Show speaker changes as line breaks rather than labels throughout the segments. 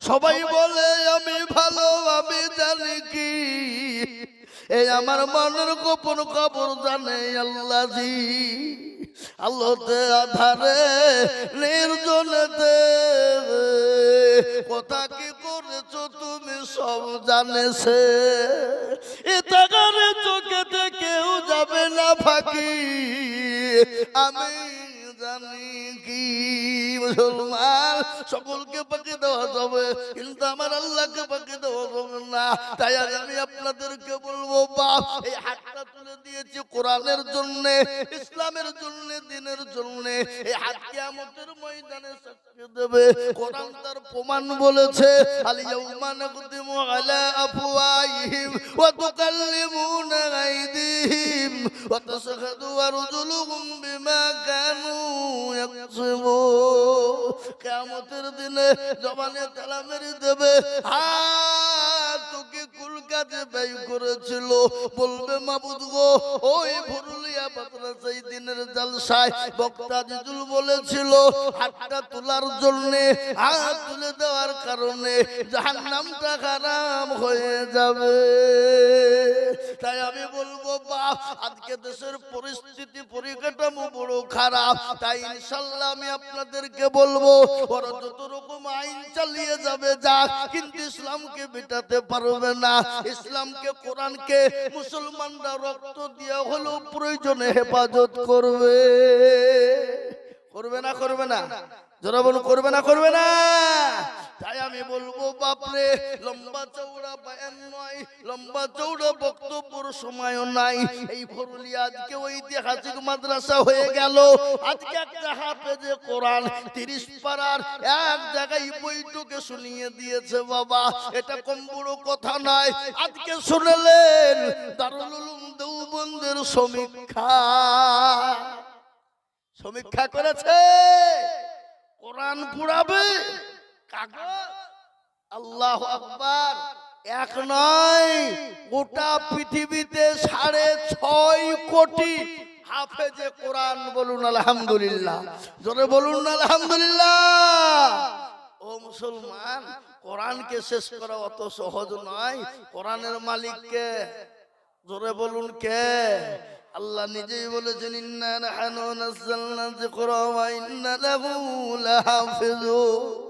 সবাই বলে আমি ভালো, আমি জানি কি এই আমার মনের গোপন খবর জানে আল্লাহজি। আলোতে আধারে নির্জনেতে কথা কি করেছো তুমি সব জানেছে। এ তাগারে চোখেতে কেউ যাবে না ফাঁকি, আমি জানি কি। মুসলমান সকলকে ফাঁকি দেওয়া যাবে, কিন্তু আমার আল্লাহকে ফাঁকি দেওয়া যাবে না। তাই আজ আমি আপনাদেরকে বলবো, বাপ এই হাতটা তুলে দিয়েছি কোরআনের জন্য, ইসলামের জন্য, দ্বীনের জন্য। এই হাত কিয়ামতের ময়দানে সাক্ষী দেবে। কোরআন তার প্রমাণ বলেছে, আল ইয়াউমা নাকদিমু আলা আফওয়াহিহিম ওয়া তুকাল্লিমুনা আইদিহিম ওয়া তাশহাদু আরজুলুহুম বিমা কানু ইয়াকসিবুন। কিয়ামতের দিনে জবানে তালা মেরে দেবে, হাত তোকে কুল কাজে ব্যয় করেছিল। বলবে মাবুদ গো, ওই ভুরুলিয়া মাদ্রাসা এই দিনের জালসায় বক্তা জিজুল বলেছিল হাতটা তোলার জন্য, হাত তুলে দেওয়ার কারণে জাহান্নামটা হারাম হয়ে যাবে। তাই আমি বলবো বাপ, আজকে দেশের পরিস্থিতি পরিকাঠামো বড় খারাপ। তাই ইনশাআল্লাহ আমি আপনাদেরকে বলবো, ওরা যত রকম আইন চালিয়ে যাবে যাক, কিন্তু ইসলামকে মেটাতে পারবে না। ইসলামকে, কোরআনকে মুসলমানরা রক্ত দিয়ে হলেও প্রয়োজনে হেফাজত করবে। করবে না? করবে না? যারা বলুন করবে না, করবে না। তাই আমি বলবো বাপরে, লম্বা চৌড়া বয়ান নয়, লম্বা চৌড়া বক্তব্যের সময়ও নাই। এই ভরুলিয়া আজকে ঐতিহাসিক মাদ্রাসা হয়ে গেল। আজকে একটা হাফেজে কোরআন 30 পারার এক জায়গায় বইটুকে শুনিয়ে দিয়েছে বাবা। এটা কম বড় কথা নয়। আজকে শুনলেন দারুল উলুম দেওবন্দের সমীক্ষা করেছে। কোরআন পুরাবে কাগজ, আল্লাহু আকবার, এক নয়, গোটা পৃথিবীতে 6.5 কোটি হাফেজে কোরআন। বলুন আলহামদুলিল্লাহ, জোরে বলুন আলহামদুলিল্লাহ। ও মুসলমান, কোরআনকে শেষ করা অত সহজ নয়। কোরআনের মালিক কে? জোরে বলুন কে? আল্লাহ নিজেই বলেছেন, ইন্না নাহনু নাযালনা যিকরা ওয়া ইন্না লাহু লাহাফিজুন।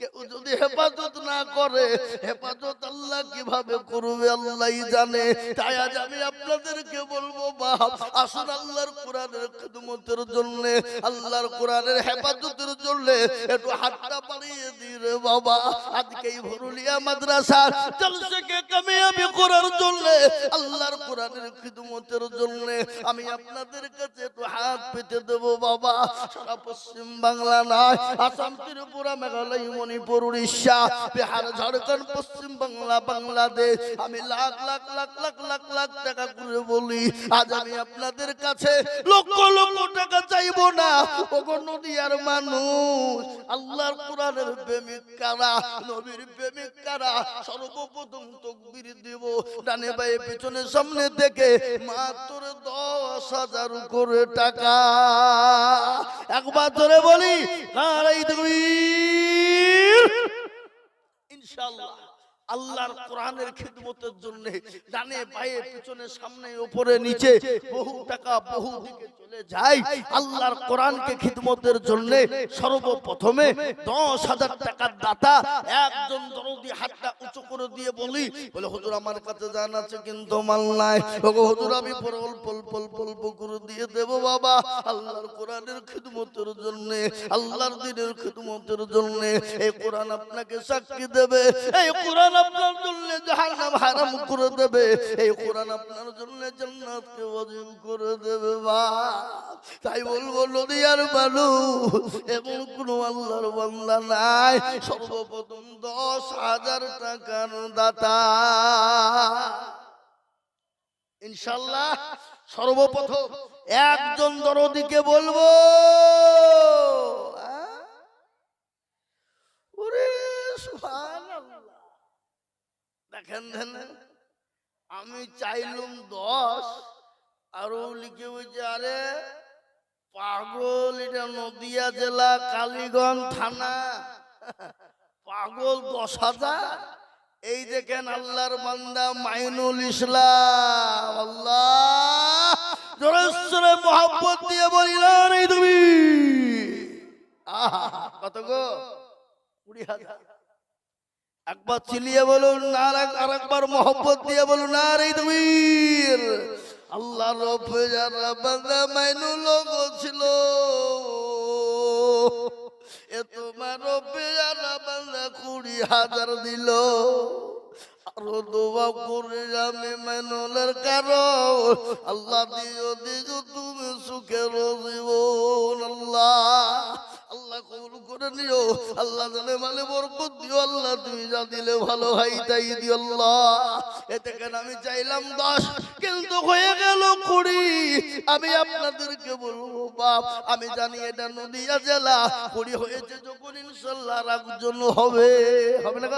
কেউ যদি হেফাজত না করে, হেফাজত আল্লাহ কিভাবে করবে আল্লাহই জানে। তাই আজ আমি আপনাদেরকে বলবো বাপ, আসুন আল্লাহর কোরআনের খিদমতের জন্য, আল্লাহর কোরআনের হেফাজতের জন্য একটু হাতটা বাড়িয়ে দিই রে বাবা। আজকে এই ভরুলিয়া মাদ্রাসার জলসাকে কামিয়াবি করার জন্য, আল্লাহর কোরআনের খিদমতের জন্য আমি আপনাদের কাছে একটু হাত পেতে দেব বাবা। সারা পশ্চিম বাংলা নয়, আসাম, ত্রিপুরা, মেঘালয়, মণিপুর, উড়িষ্যা, বিহার, ঝাড়খণ্ড, পশ্চিম বাংলা, বাংলাদেশ, আমি লাখ লাখ লাখ লাখ লাখ লাখ টাকা করে বলি, আজ আমি আপনাদের কাছে লক্ষ লক্ষ টাকা চাইবো না। ওগো নদিয়ার মানুষ, আল্লাহর কোরআনের প্রেমিক কারা, নবীর প্রেমিক কারা, সর্বপ্রথম তাকবীর দেব ডানে বায়ে পিছনে সামনে থেকে মাত্র 10,000 করে টাকা। একবার ধরে বলি নারায়ে তাকবীর। ইনশাআল্লাহ আল্লাহর কোরআনের খিদমতের জন্য ডানে বায়ে পিছনে সামনে উপরে নিচে বহু টাকা বহু দিকে চলে যায়। আল্লাহর কোরআনকে খিদমতের জন্য সর্বপ্রথমে 10,000 টাকার দাতা একজন দরদি হাতটা উঁচু করে দিয়ে বলি, বলে হুজুর আমার কাছে জান আছে কিন্তু মাল নাই। ওগো হুজুর আমি অল্প করে দিয়ে দেব বাবা, আল্লাহর কোরআনের খিদমতের জন্য, আল্লাহর দ্বীনের খিদমতের জন্য। এই কোরআন আপনাকে সাক্ষী দেবে, এই কোরআন আপনার জন্য জাহান্নাম হারাম করে দেবে, এই কোরআন আপনার জন্য জান্নাতকে ওয়াজিব করে দেবে বাপ। তাই বলবো নদিয়ার মানুষ, এমন কোন আল্লাহর বান্দা নাই সর্বপ্রথম 10,000 টাকার দাতা। ইনশাআল্লাহ সর্বপ্রথম একজন দরদিকে বলবো, ওরে সুবহানাল্লাহ, দেখেন আমি চাইলুম 10, আরো লিখে বলছে আরে পাগল, এটা নদিয়া জেলা কালীগঞ্জ থানা, পাগল 10,000। এই দেখেন আল্লাহর বান্দা মাইনুল ইসলাম, আল্লাহ জোরে জোরে মোহাব্বত দিয়ে বলি না রে তুমি। আহা কত গো? 20,000। একবার চিলিয়ে বলুন না, আরেকবার মোহাব্বত দিয়ে বলুন না রে তুমি। আল্লাহ রব্বে যারা বান্দা মাইনুল ছিল, এ তোমার রব্বে যারা বান্দা 20,000 দিল। আরো দোয়া করে আমি মাইনুলের কারণ আল্লাহ দিও দিও তুমি সুখের জীবন। আল্লাহ আল্লাহ কবুল করে নিও, আল্লাহ জানে মানে বরকত দিও। আল্লাহ তুমি যা দিলে ভালো হয় তাই দিও আল্লাহ। এতে কেন আমি চাইলাম 10 কিন্তু হয়ে গেল 20। আমি আপনাদেরকে বলবো বাপ, আমি জানি এটা নদিয়া জেলা, 20 হয়েছে যখন ইনশাআল্লাহ আর একজন হবে, হবে না?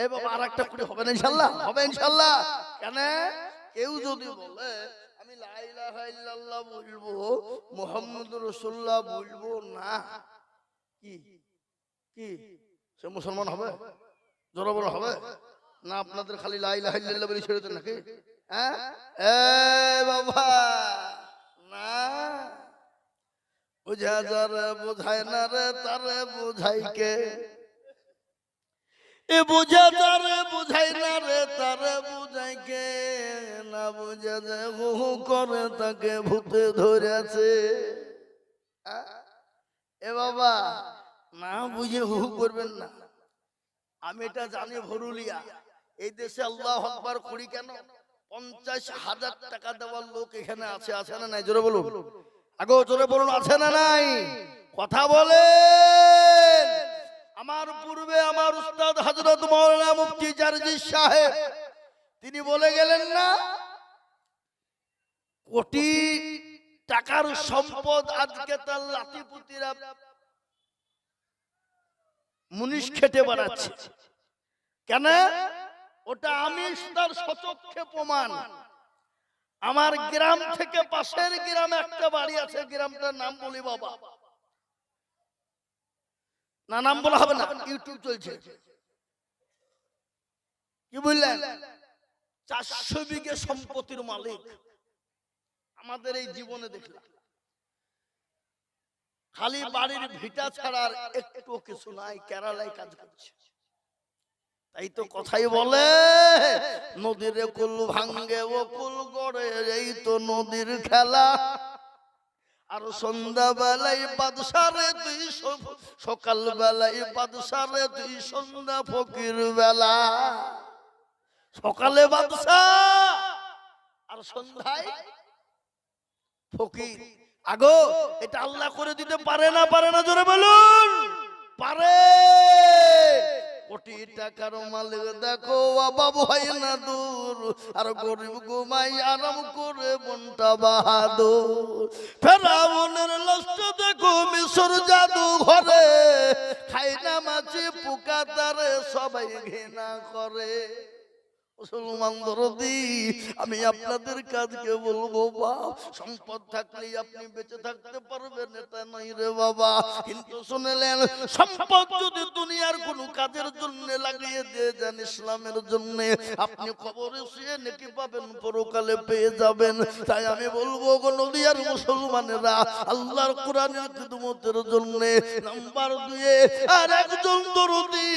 এই বাবা আর একটা 20 হবে না ইনশাআল্লাহ? হবে ইনশাআল্লাহ। কেন? কেউ যদি বলে আমি লা ইলাহা ইল্লাল্লাহ বলবো, মুহাম্মদুর রাসূলুল্লাহ বলবো না, কি কি সে মুসলমান হবে? জোরে বলা হবে না? আপনাদের খালি লা ইলাহা ইল্লাল্লাহ বলে ছেড়ে দেন নাকি? হ্যাঁ এ বাবা না, বুঝা যারে বুঝায় না রে তারে বুঝাই কে, এ বুঝা যারে বুঝাই না রে তারে বুঝাই কে, না বুঝা যে হু করে তাকে ভূতে ধরেছে। এ বাবা না বুঝে হু করবেন না। আমি এটা জানি ভরুলিয়া এই দেশে আল্লাহু আকবার করি কেন? 50,000 টাকা দেওয়ার লোক এখানে আছে, আছে না নাই? জোরে বলুন, আগো জোরে বলুন, আছে না নাই? কথা বলেন। আমার পূর্বে আমার উস্তাদ হযরত মাওলানা মুফতি জারজি সাহেব তিনি বলে গেলেন না, কোটি টাকার সম্পদ আজকে তার লাতিপুতিরা মুনিশ খেটে বেড়াচ্ছে। কেন? ওটা আমি তার সচক্ষে প্রমাণ। আমার গ্রাম থেকে পাশের গ্রামে একটা বাড়ি আছে, গ্রামটার নাম বলি বাবা না, নাম বলা হবে না, ইউটিউব চলছে। কি বললেন? 400 বিঘে সম্পত্তির মালিক। আমাদের এই জীবনে দেখলাম খালি বাড়ির ভিটা ছাড়া আর একটু কিছু নাই, কেরালায় কাজ করছে। তাই তো কথাই বলে নদীর কুল ভাঙ্গে ও কুল গড়ে, এই তো নদীর খেলা। আর সন্ধ্যা বেলায় বাদশারে তুই, সকাল বেলায় বাদশারে তুই, সন্ধ্যা ফকির বেলা। সকালে বাদশা আর সন্ধ্যায় ফকির। আগো এটা আল্লাহ করে দিতে পারে না? পারে না? জোরে বলুন পারে। কোটি টাকার মালিক দেখো বাবু হয় না দূর, আর গরিব ঘুমাই আরাম করে মনটা বাহাদুর। ফেরাউনের লাশ দেখো মিশর জাদু ঘরে, খায় না মাছি পোকা তারে সবাই ঘৃণা করে। মুসলমান দরদি আমি আপনাদের কাজকে বলবো বাপ, সম্পদ থাকলে আপনি বেঁচে থাকতে পারবেন এটা নাই রে বাবা। কিন্তু শুনলেন সম্পদ যদি দুনিয়ার কোন কাজের জন্য লাগিয়ে দিয়ে যান, ইসলামের জন্য, আপনি কবরে শুয়ে নেকি পাবেন, পরকালে পেয়ে যাবেন। তাই আমি বলবো গো নদিয়ার মুসলমানেরা, আল্লাহর কোরআনের খিদমতের জন্য নাম্বার 2 আর একজন দরদি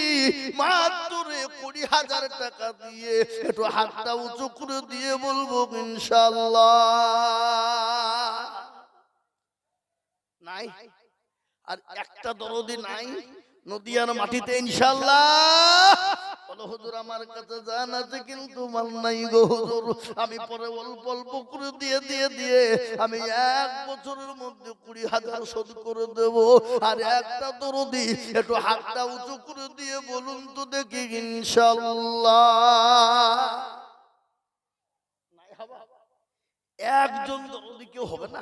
মাত্র 20,000 টাকা দিয়ে একটু হাতটা উঁচু করে দিয়ে বলবো ইনশাআল্লাহ। নাই আর একটা দরদি নাই নদিয়ার মাটিতে ইনশাআল্লাহ। বলো হুজুর আমার কাছে জান আছে কিন্তু মাল নাই গো হুজুর, আমি পরে অল্প অল্প করে দিয়ে দিয়ে দিয়ে আমি 1 বছরের মধ্যে 20,000 শোধ করে দেব। আর একটা দরদি একটু হাতটা উঁচু করে দিয়ে বলুন তো দেখি ইনশাআল্লাহ। নাই হবে? একজন দরদি কেউ হবে না?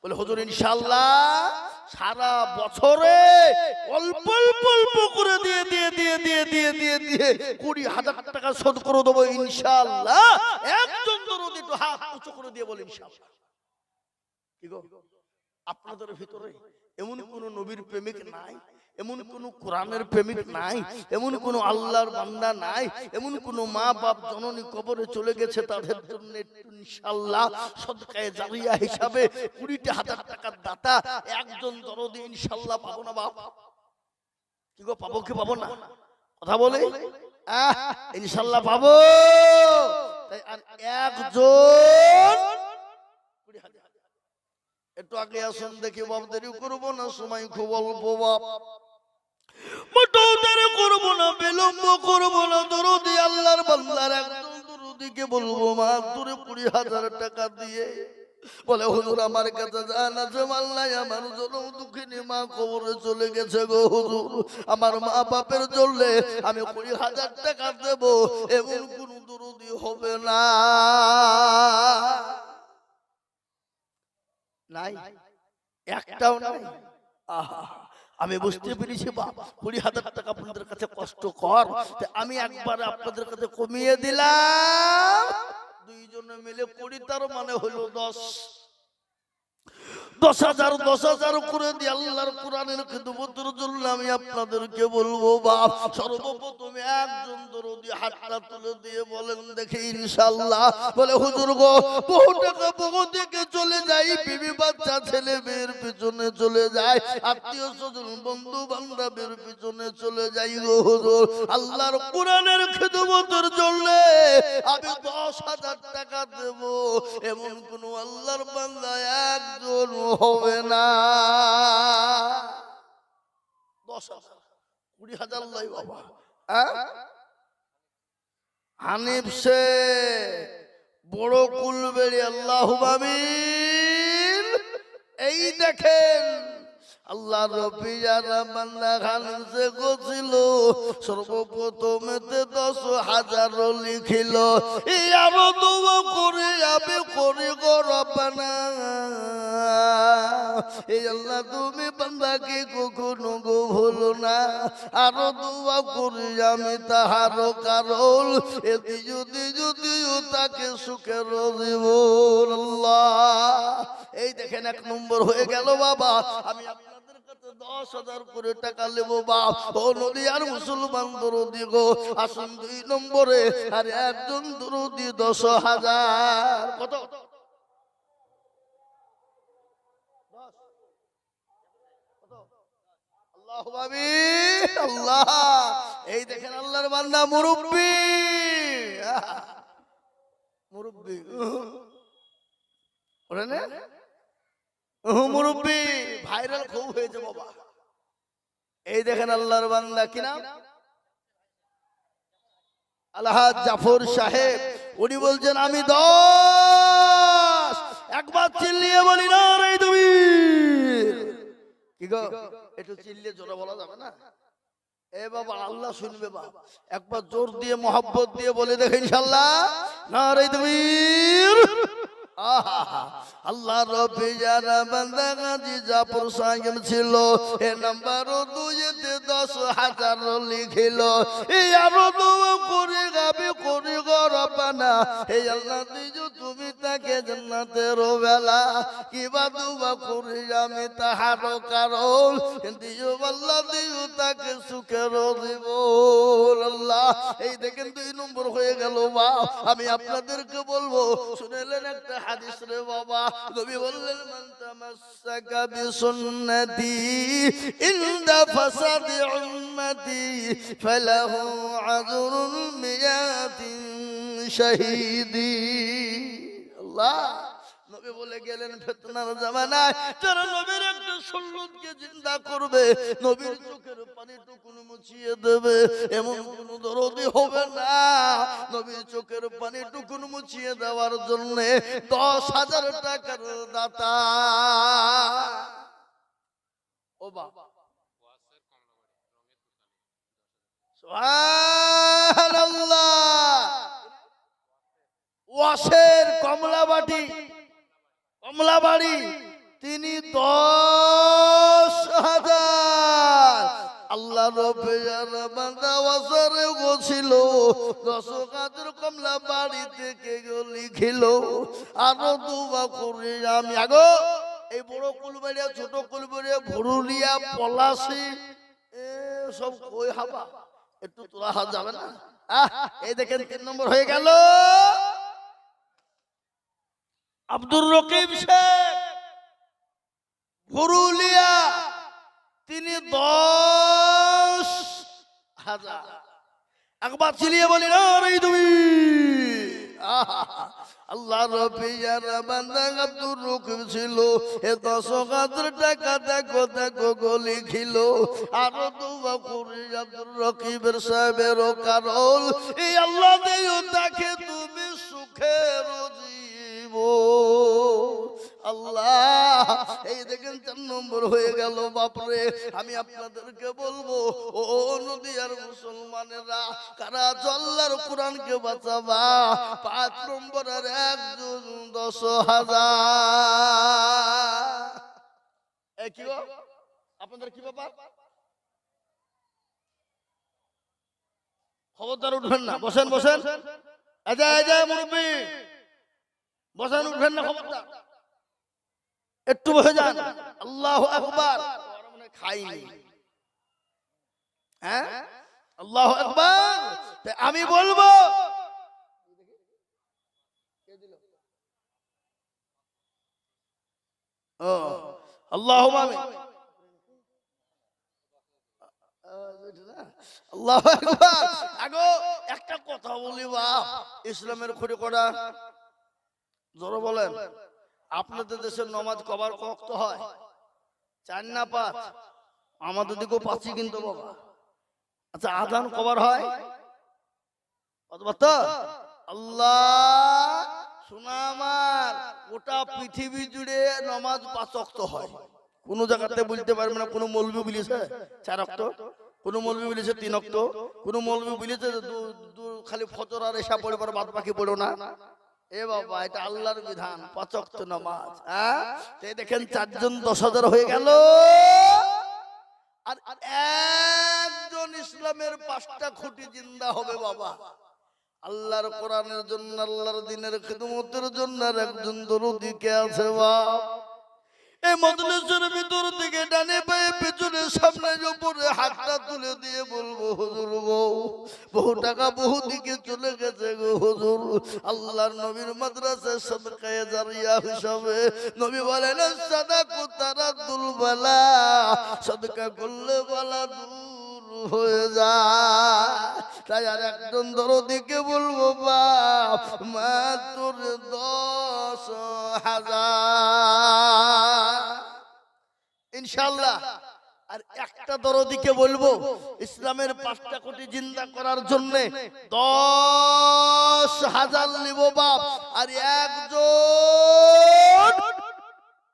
বলে হুজুর ইনশাআল্লাহ সারা বছরে অল্প অল্প অল্প করে দিয়ে দিয়ে দিয়ে দিয়ে দিয়ে দিয়ে দিয়ে 20,000 টাকা শোধ করে দেবো ইনশাআল্লাহ। একজন দরদি একটু হাত উঁচু করে দিয়ে বলে ইনশাআল্লাহ। কি গো আপনাদের ভিতরে এমন কোন নবীর প্রেমিক নাই এমন কোন কোরআনের প্রেমিক নাই, এমন কোন আল্লাহর বান্দা নাই, এমন কোন মা বাপ জননী কবরে চলে গেছে, তাদের জন্য ইনশাআল্লাহ সদকায়ে জারিয়া হিসাবে 20,000 টাকার দাতা একজন দরদি ইনশাআল্লাহ পাবো না বাপ? কি গো, পাবো কি পাবো না? কথা বলে ইনশাআল্লাহ পাবো। তাই আর একজন 20,000। একটু আগে আসুন দেখি বাপ, দেরি করবো না, সময় খুব অল্প বাপ, মোটেও দেরি করবো না, বিলম্ব করবো না। দরদি আল্লাহর বান্দার একজন দরদিকে বলবো মা দূরে 20,000 টাকা দিয়ে বলে হুজুর আমার কাছে জান আছে মাল নাই, আমার জন্য দুঃখিনী মা কবরে চলে গেছে গো হুজুর, আমার মা বাপের চললে আমি 20,000 টাকা দেব, এমন কোন দরদি হবে না? নাই, একটাও নাই। আহা, আমি বুঝতে পেরেছি বাপ 20,000 টাকা আপনাদের কাছে কষ্টকর, আমি একবার আপনাদের কাছে কমিয়ে দিলাম। দুইজনে মিলে 20, তার মানে হলো 10,000 করে দিয়ে আল্লাহর কোরআনের খিদমতের জন্য আমি আপনাদেরকে বলবো বাপ, সর্বপ্রথমে একজন দরদি হাতটা তুলে দিয়ে বলেন দেখি ইনশাআল্লাহ। বলে হুজুর গো, বহু টাকা বহু দিকে চলে যায়, বিবি বাচ্চা ছেলে মেয়ের পিছনে চলে যায়, আত্মীয় স্বজন বন্ধু বান্ধবের পিছনে চলে যাই গো হুজুর, আল্লাহর কোরআনের খিদমতের জন্য আমি 10,000 টাকা দেব, এমন কোন আল্লাহর বান্দা একজন হবে না। 10,000 20,000 লাই বাবা। হানিফ সে বড় কুলবেড়ি, আল্লাহু আমিন। এই দেখেন আল্লাহর রবি যারা বান্দা খানসে গছিল, সর্বপ্রথমেতে 10,000 লিখিল, আরো দোয়া করে আমি করি গো রব্বানা, এই আল্লাহ তুমি বান্দাকে কখনো গো ভুলো না, আরো দোয়া করি আমি তাহার কারণ এতে যদিও তাকে সুখের জীবন। আল্লাহ, এই দেখেন 1 নম্বর হয়ে গেল বাবা। আমি আপনাদের কাছে 10,000 করে টাকা নেব বাপ, ও নবী আর মুসলমান দরদি গো, আসুন 2 নম্বরে আর একজন দরদি 10,000 কত? আল্লাহু আমিন। আল্লাহ, এই দেখেন আল্লাহর বান্দা মুরব্বি, মুরব্বি ওরে না মুরব্বি ভাইরাল খুব হয়েছে বাবা। এই দেখেন আল্লাহর বান্দা, কি নাম? আলহাজ জাফর সাহেব। উনি বলছেন আমি 10, একবার চিল্লিয়ে বলি না রে তুমি। কি গো, একটু চিল্লিয়ে জোরে বলা যাবে না? এ বাবা, আল্লাহ শুনবে বাবা, একবার জোর দিয়ে মোহাব্বত দিয়ে বলে দেখে ইনশাআল্লাহ না রে তুমি। আল্লাহ রবি যারা বান্দা গাজী জাফর সাহেব ছিল, এ নাম্বার 2-তে 10,000 লিখিল, এই আরো দোয়া করে গাবি করি গো রব্বানা, এই আল্লাহ দিজু তুমি তাকে জান্নাতের বেলা, কিবা দোয়া করি আমি তাহার কারণ দিও আল্লাহ দিও তাকে সুখের জীবন। আল্লাহ, এই দেখেন 2 নম্বর হয়ে গেল বা। আমি আপনাদেরকে বলবো, শুনেলেন একটা হাদিস রে বাবা, নবী বললেন মান তামাসসাকা বিসুন্নতি ইনদা ফাসাদি উম্মতি ফালাহু আজরুন মিয়াতিন শাহীদি। আল্লাহ, নবী বলে গেলেন ফিতনার জামানায় যারা নবীর একটা সুন্নতকে জিন্দা করবে, নবীর চোখের পানিটুকুন মুছিয়ে দেবে, এমন কোন দরদি হবে না। নবীর চোখের পানিটুকুন মুছিয়ে দেওয়ার জন্য 10,000 টাকার দাতা। ও বাবা, সুবহানাল্লাহ। ওয়াসের কমলাবাড়ি তিনি 10,000। আল্লাহ রব্বুল বান্দা ওয়াসরে গোছিল 10,000 কমলাবাড়ি থেকে লিখিল, আরো দোয়া করে আমি আগো এই বড় কুলবাড়িয়া ছোট কুলবাড়িয়া ভুরুলিয়া পলাশি এ সব কই হাবা, একটু তোলা হাত যাবে না? এই দেখেন 3 নম্বর হয়ে গেল। আব্দুর রকিব শেখ পুরুলিয়া, তিনি 10,000। একবার চিলিয়ে বলি না রে তুমি। আল্লাহ রবিয়ার বান্দা আব্দুর রকিব ছিল, এ 10,000 টাকা দেখো দেখো গলি খিল। আরো দোয়া করি আব্দুর রকিবের সাহেবের কারণ এই আল্লাহ দেও তাকে তুমি সুখের আল্লাহ। এই দেখেন 4 নম্বর হয়ে গেল। বাপরে, আমি আপনাদেরকে বলবো ও নদিয়ার মুসলমানেরা, কারা আল্লাহর কোরআনকে বাঁচাবা। 5 নম্বর আর একজন 10,000। কি গো আপনাদের কি ব্যাপার? খবরদার উঠবেন না, বসেন বসেন। মুরব্বী বসেন, উঠবেন না, খবরদার একটু বসে যান। আল্লাহু আকবার। খাইনি, হ্যাঁ আল্লাহু আকবার। আমি বলবো আল্লাহুম্মা আমিন। আল্লাহু আকবার। আগো একটা কথা বলি বাপ, ইসলামের খুঁটি করা জোরে বলেন। আপনাদের দেশের নামাজ কবার ওয়াক্ত হয়? 4 না 5? আমাদের দিকেও 5ই কিন্তু বাবা। আচ্ছা, আযান কবার হয়? তো আল্লাহ শোনা আমার, গোটা পৃথিবী জুড়ে নামাজ 5 ওয়াক্ত হয়। কোন জায়গাতে বলতে পারবে না কোন মৌলবি বলেছে 4 ওয়াক্ত, কোন মৌলবি বলেছে 3 ওয়াক্ত, কোন মৌলবি বলেছে খালি ফজর আর এশা পড়ে পর বাদ বাকি পড়ো না। এ বাবা, এটা আল্লাহর বিধান, 5 ওয়াক্ত নামাজ। দেখেন 4 জন 10,000 হয়ে গেল। আর একজন ইসলামের 5টা খুঁটি জিন্দা হবে বাবা। আল্লাহর কোরআনের জন্য, আল্লাহর দ্বীনের খিদমতের জন্য আর একজন দরদি কে আছে বাপ? এই মজলিসের ভিতর থেকে ডানে পায়ে পেছনে সামনে উপরে হাতটা তুলে দিয়ে বলবো, হুজুর গো, বহু টাকা বহু দিকে চলে গেছে গো হুজুর। আল্লাহর নবীর মাদ্রাসায় সাদকায়ে জারিয়া হিসাবে নবী বলেন, সাদাকু তারাদ্দুল বালা, সাদকা করলে বালা দূর হয়ে যায়। তাই আর একজন দরদিকে বলবো বাপ, মাত্র 10,000 ইনশাআল্লাহ। আর একটা দরদিকে বলবো ইসলামের 5টা কোটি জিন্দা করার জন্য 10,000 নিব বাপ। আর একজন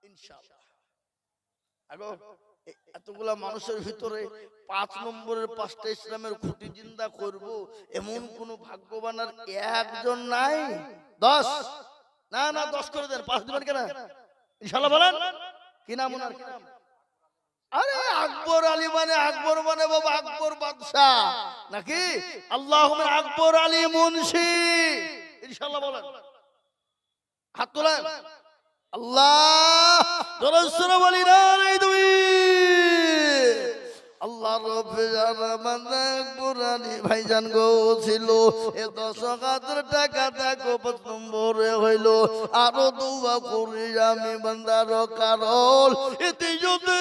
ইনশাআল্লাহ। আগো এতগুলা মানুষের ভিতরে 5 নম্বরের 5টা ইসলামের খুঁটি জিন্দা করব, এমন কোন ভাগ্যবান আর একজন নাই? 10 না না 10 করে দেন, 5 দিবেন কেন? ইনশাআল্লাহ বলেন। কি নাম ওনার? কি নাম? আরে আকবর আলী মানে আকবর মানে বাবা আকবর বাদশাহ নাকি? আল্লাহুম্মা আকবর আলী মুন্সি। ইনশাআল্লাহ বলেন, হাত তোলেন। আল্লাহ দরুদ বলি না রে দুই। আল্লাহ রব্বুল আলামিন আকবর আলী ভাইজান গো ছিল, এ 10,000 টাকা দেখো 5 নম্বরে হইল। আরো দোয়া করি আমি বান্দার কারণ, এতে যদি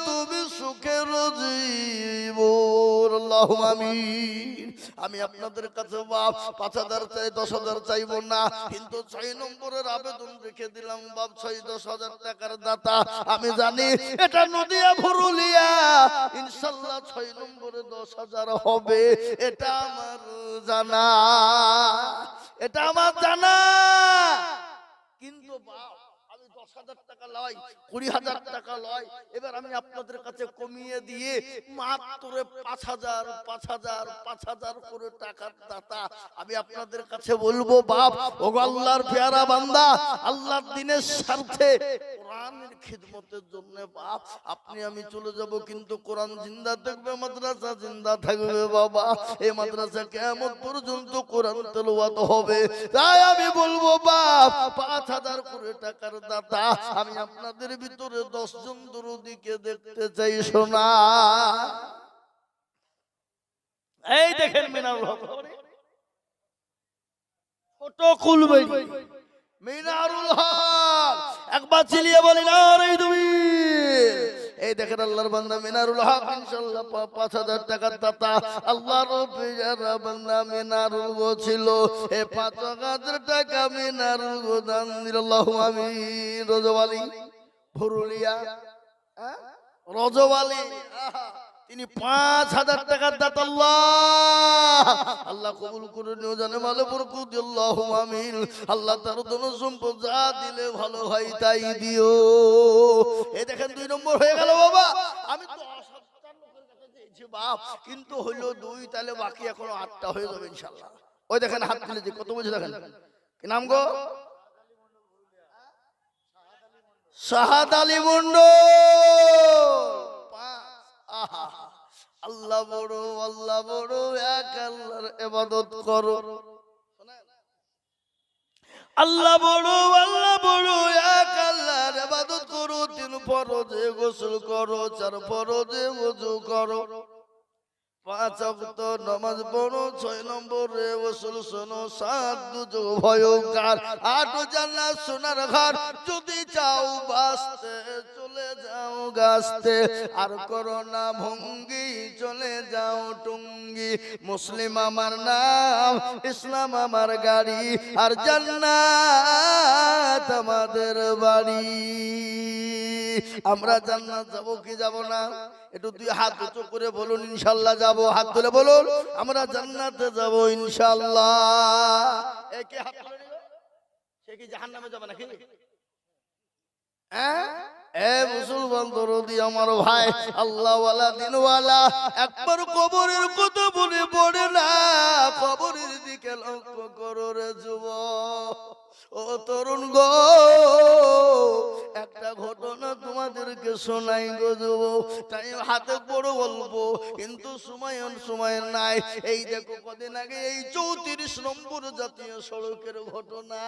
তুমি সুখের জীবন। আল্লাহুম্মা আমিন। আমি আপনাদের কাছে বাপ 5,000 চাই, 10,000 চাইবো না, কিন্তু 6 নম্বরের আবেদন রেখে দিলাম বাপ। 6-10,000 টাকার দাতা আমি জানি এটা নদিয়া পুরুলিয়া, ইনশাআল্লাহ 6 নম্বরে 10,000 হবে। এটা আমার জানা, এটা আমার জানা। কিন্তু বাপ আমি 10,000 টাকা লয়, 20,000 টাকা লয়। এবার আমি আপনাদের কাছে কমিয়ে দিয়ে মাত্র 5,000 5,000 5,000 করে টাকার দাতা আমি আপনাদের কাছে বলবো বাপ, ওগো আল্লাহর পেয়ারা বান্দা, আল্লাহর দ্বীনের স্বার্থে কোরআনের খিদমতের জন্য বাপ আপনি আমি চলে যাব, কিন্তু কোরআন জিন্দা থাকবে, মাদ্রাসা জিন্দা থাকবে বাবা। এই মাদ্রাসা কিয়ামত পর্যন্ত কোরআন তেলাওয়াত হবে। তাই আমি বলবো বাপ 5,000 করে টাকার দাতা আমি আপনাদের ভিতরে 10 জন দরদিকে দেখতে চাই সোনা। এই দেখেন মিনারুল হক ছোট কুলবেড়ি মিনারুল হক, একবার চিলিয়ে বলি না রে তুমি। এই দেখেন আল্লাহর বান্দা মিনারুল হক ইনশাআল্লাহ 5000 টাকার দাতা। আল্লাহর পিয়ারা বান্দা মিনারুল গো ছিল, এই 5000 টাকা মিনারুল গো দান দিল। আল্লাহু আমিন। রজওয়ালি ভুরুলিয়া, রজওয়ালি তিনি 5000 টাকার দাতা। আল্লাহ কবুল করে নিও, জানে মালে বরকত দিও। আল্লাহু আমিন। আল্লাহ তার ধন সম্পদ যা দিলে ভালো হয় তাই দিও। এই দেখেন 2 নম্বর হয়ে গেল বাবা। আমি তো 57 লোকের কাছে দিয়েছি বাপ, কিন্তু হলো 2, তাহলে বাকি এখনো 8টা হয়ে যাবে ইনশাআল্লাহ। ওই দেখেন হাত তুলে দি, কত বলছে দেখেন, কি নাম গো? শাহাদ আলী মন্ডল। আল্লাহ বড়, আল্লাহ বড়, এক আল্লাহর ইবাদত করো। আল্লাহ বড়, আল্লাহ বড়, এক আল্লাহর ইবাদত করো। 3 ফরজে গোসল করো, 4 ফরজে ওযু করো, 5 ওয়াক্ত নামাজ পড়ো, 6 নম্বরে ওয়াসুল শোনো, 7 দুজো ভয়ঙ্কর, 8 জান্নাত সোনার ঘর। যদি চাও বাঁচতে চলে যাও গাছতে, আর করো না ভঙ্গি চলে যাও টুঙ্গি। মুসলিম আমার নাম, ইসলাম আমার গাড়ি, আর জান্নাত আমাদের বাড়ি। আমরা জান্নাত যাব কি যাব না? একটু 2 হাত উঁচু করে বলুন ইনশাআল্লাহ যাব। হাত তুলে বলুন আমরা জান্নাতে যাব ইনশাআল্লাহ। একে হাত তুলে নিল, সে কি জাহান্নামে যাবে নাকি? হ্যাঁ, এ মুসলমান দরদি আমার ভাই, আল্লাহ ওয়ালা দিন ওয়ালা, একবার কবরের কথা বলে পড়ে না। কবরের দিকে লক্ষ্য করো রে যুবক, ও তরুণ গো, একটা ঘটনা তোমাদেরকে শোনাই গো যুবক। টাইম হাতে বড় অল্প, কিন্তু সময় নাই। এই দেখো কদিন আগে এই 34 নম্বর জাতীয় সড়কের ঘটনা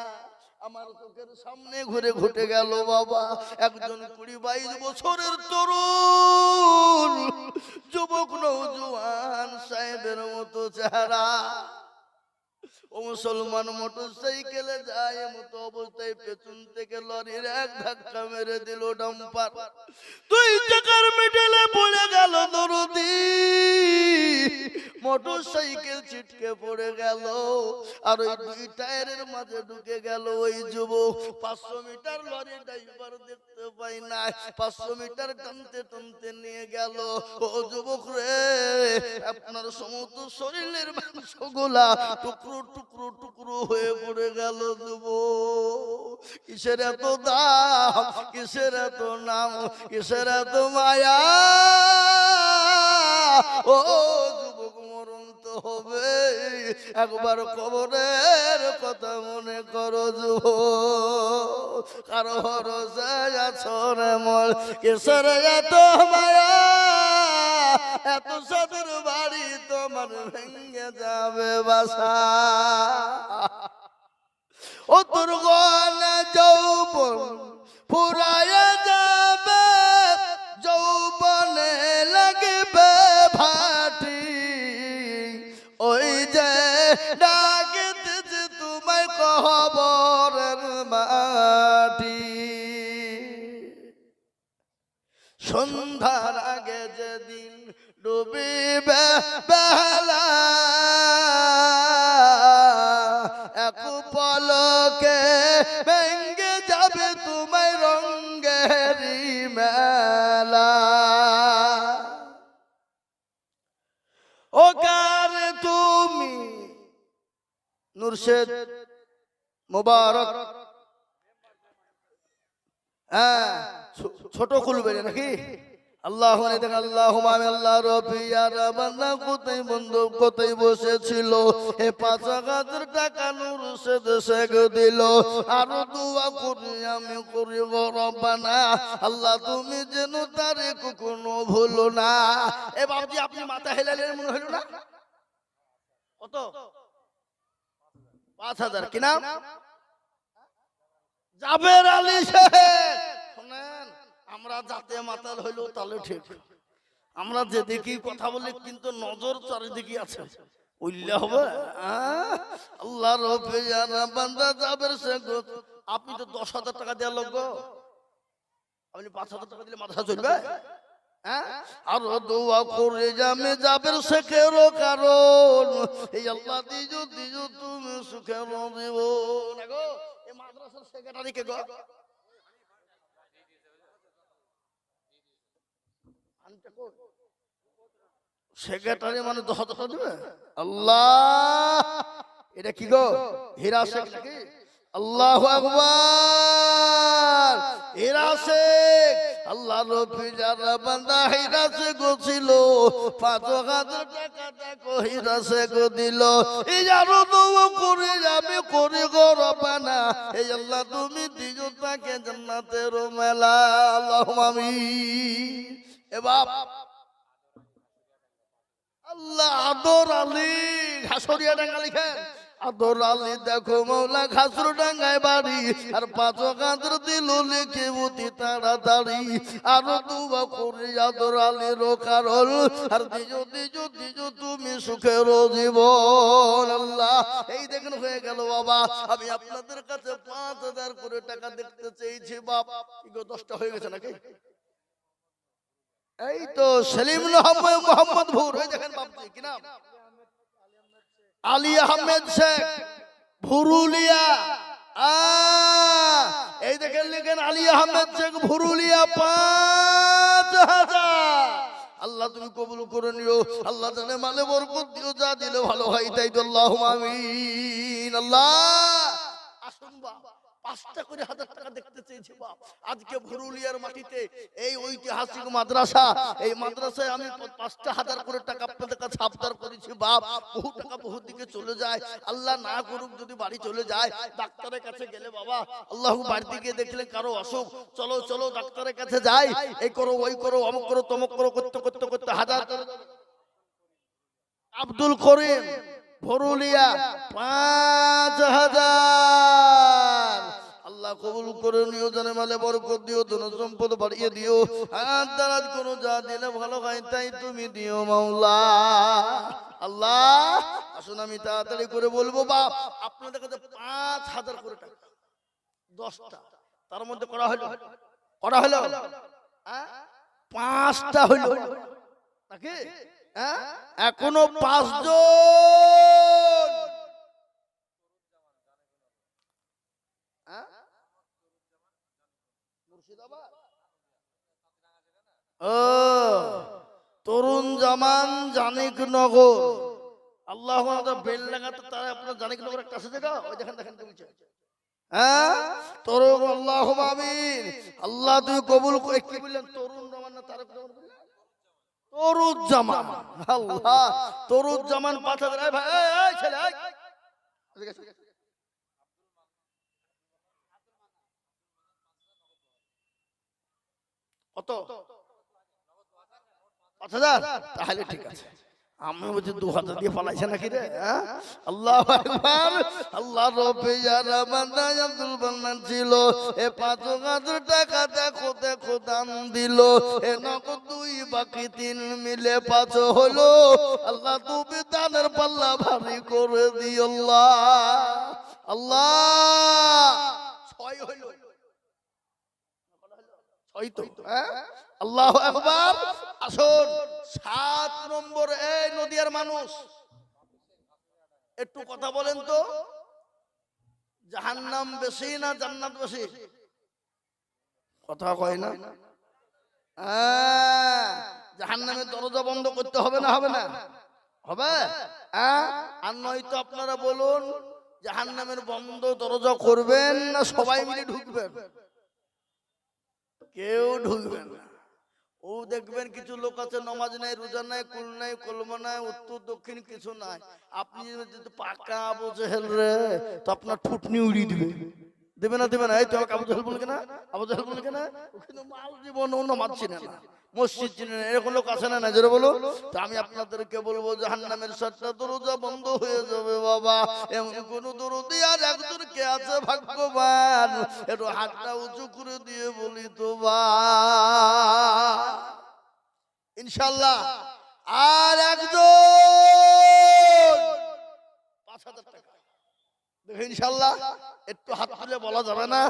আমার চোখের সামনে ঘটে গেল বাবা। একজন 20-22 বছরের তরুণ যুবক, নওজোয়ান সাহেবের মতো চেহারা, ও মুসলমান মোটরসাইকেলে যায় মতো অবস্থায় পেছন থেকে লরির এক ধাক্কা মেরে দিল ডাম্পার। 2 চাকার মিডলে পড়ে গেল দরদি, মোটরসাইকেল ছিটকে পড়ে গেল, আর ওই 2 টায়ারের মাঝে ঢুকে গেল ওই যুবক। 500 মিটার লরি ড্রাইভার দেখতে পাই না, 500 মিটার টানতে টানতে নিয়ে গেল। ও যুবক রে, আপনার সমস্ত শরীরের মাংসগুলা টুকরো টুকরো টুকরো হয়ে পড়ে গেল যুবক। কিসের এত দাম, কিসের এত নাম, কিসের এত মায়া? ও যুবক, মরণ তো হবে, একবার কবরের কথা মনে করো যুবক। কারো ভরসায় আছো রে মন, কিসের এত মায়া? এত সাদের বাড়ি তোমার ভেঙে যাবে বাসা। ও তোর গনা যৌবন ফুরায় যাবে, যৌবনে লাগবে ভাটি। ওই যে ডাকিতেছে তোমায় কবরের মাটি। সন্ধ্যার আগে যেদিন ডুবিবে বেলা, এক পলকে ভেঙে যাবে তোমায় রঙ্গেরি মেলা। ও কার তুমি নুরশেদ মোবারক, হ্যাঁ ছোট খুলবে নাকি? আল্লাহ আল্লাহ রবিয়ার বান্দা কোথায় বন্ধু কোথায় বসেছিল, এ 5000 টাকা নুরশেদ শেখ দিল। আরো দোয়া করি আমি করি গো রব্বানা, আল্লাহ তুমি যেন তারে কখনো ভুলো না। এ বাবজি আপনি মাথা হেলালেন মনে হলো না? কত? 5000। কি নাম? জাবের আলী শেখ। আমরা যাতে মাতাল হইলো তাহলে ঠিক, আমরা যেদিকে কথা বলি কিন্তু নজর চারিদিকে আছে, উল্লাহ হবে। আল্লাহ রবে যারা বান্দা যাবের সে গো, আপনি তো 10,000 টাকা দেওয়ার লোক গো, আপনি 5,000 টাকা দিলে মাথা চলবে? আর দোয়া করে যাবে যাবের শেখেরও কারণ এই আল্লাহ দিজু দিজু তুমি সুখের জীবন। এই মাদ্রাসার সেক্রেটারি কে গো? সেক্রেটারি মানে 10,000 টাকা দিবে? আল্লাহ, এটা কি গো? হীরা শেখ নাকি? আল্লাহু আকবার। হীরা শেখ, আল্লাহ রবি যারা বান্দা হীরা শেখ ছিল, 5,000 টাকা দেখো হীরা শেখ দিল। এই যারো দোয়া করে যাবে করে গো রব্বানা, এই আল্লাহ তুমি দিও তাকে জান্নাতের মেলা। আল্লাহুম্মা আমিন। এ বাপ আল্লাহ আদর আলী ঘাসরিয়া ডাঙ্গা লিখেন, আদর আলী দেখো মৌলা ঘাসর ডাঙ্গায় বাড়ি, আর 5,000 দিল লিখে অতি তাড়াতাড়ি। আর দুয়া করে আদর আলীর কারণ, আর দিজো দিজো দিজো তুমি সুখের জীবন। আল্লাহ, এই দেখেন হয়ে গেল বাবা। আমি আপনাদের কাছে 5,000 করে টাকা দেখতে চেয়েছি বাপ। কি গো 10টা হয়ে গেছে নাকি? এই তো সেলিম মোহাম্মদ ভুর, ওই দেখেন বাপজি কি নাম? আলী আহমেদ শেখ ভুরুলিয়া। এই দেখেন লিখেন আলী আহমেদ শেখ ভুরুলিয়া 5,000। আল্লাহ তুমি কবুল করে নিও, আল্লাহ জানে মালে বরকত দিও, যা দিলে ভালো হয় তাই তো। আল্লাহুম্মা আমিন। আল্লাহ আসুন বাপ, 5টা করে 1,000 টাকা দেখতে চেয়েছি বাপ। আজকে ভুরুলিয়ার মাটিতে এই ঐতিহাসিক মাদ্রাসা, এই মাদ্রাসায় আমি 5টা 1,000 করে টাকা আপনাদের কাছে আবদার করেছি বাপ। বহু টাকা বহু দিকে চলে যায়, আল্লাহ না করুক যদি বাড়ি চলে যায়, ডাক্তারের কাছে গেলে বাবা আল্লাহ বাড়িতে গিয়ে দেখলে কারো অসুখ, চলো চলো ডাক্তারের কাছে যাই, এই করো ওই করো অমুক করো তমুক করো করতে করতে করতে 1,000। আব্দুল করিম ভুরুলিয়া 5,000। আল্লাহ কবুল করে নিও, জানে মালে বরকত দিও, ধন সম্পদ বাড়িয়ে দিও, হাত দারাজ করো, যা দিলে ভালো হয় তাই তুমি দিও মাওলা। আল্লাহ আসুন আমি তাড়াতাড়ি করে বলবো বাপ, আপনাদের কাছে 5,000 করে টাকা 10টা, তার মধ্যে করা হলো 5টা হইলো নাকি? এখনো 5 জন। তরুণ জামান জানিক নগর। আল্লাহ বেল লাগাতে তারা আপনার জানিক নগর একটা আছে জায়গা, ওই দেখেন দেখেন তরুণ। আল্লাহুম্মা আমিন। আল্লাহ তুই কবুল করে। কি বললেন? তরুণ জামান না তারক জামান বললেন? তরুণ জামান। আল্লাহ তরুণ জামান 5,000। ভাই এই ছেলে কত? 5,000? তাহলে ঠিক আছে। আমি বলছি 2,000 দিয়ে পালাইছে নাকি রে? আল্লাহু আকবার। আল্লাহ রব্বে যারা বান্দা আব্দুল বান্নান ছিল, এ 5,000 টাকা দেখো দেখো দান দিল। এ নগদ 2 বাকি 3 মিলে 5 হলো। আল্লাহ তুমি দানের পাল্লা ভারী করে দিও আল্লাহ। আল্লাহ 6 হলো, 6 তো। আল্লাহু আকবার। আসুন 7 নম্বর। এই নদিয়ার মানুষ একটু কথা বলেন তো, জাহান্নাম বেশি না জান্নাত বেশি? কথা কয় না। জাহান্নামের দরজা বন্ধ করতে হবে না হবে না? হবে। আর নয়তো আপনারা বলুন জাহান্নামের বন্ধ দরজা করবেন না সবাই মিলে ঢুকবেন? কেউ ঢুকবেন না। ও দেখবেন কিছু লোক আছে নামাজ নাই, রোজা নাই, কুল নাই, কলমা নাই, উত্তর দক্ষিণ কিছু নাই। আপনি যদি পাকা আবু জেহেল রে, তো আপনার ঠুটনি উড়িয়ে দিবে। দেবে না দেবে না? এই তো আবু জেহেল বলে কেনা, আবু জেহেল বলে কেনা, ও কিন্তু মাল জীবন ও নামাজ চিনে না। মসজিদ চিনেন এরকম লোক আছে না, জোরে বলো। তো আমি আপনাদেরকে বলবো জাহান্নামের 7টা দরজা বন্ধ হয়ে যাবে বাবা। এমন কোন দরদি আর একজন কে আছে ভাগ্যবান, একটু হাতটা উঁচু করে দিয়ে বলি তো বা ইনশাআল্লাহ। আর একজন 5,000 টাকা দেখে ইনশাআল্লাহ। একটু হাত তুলে বলা যাবে না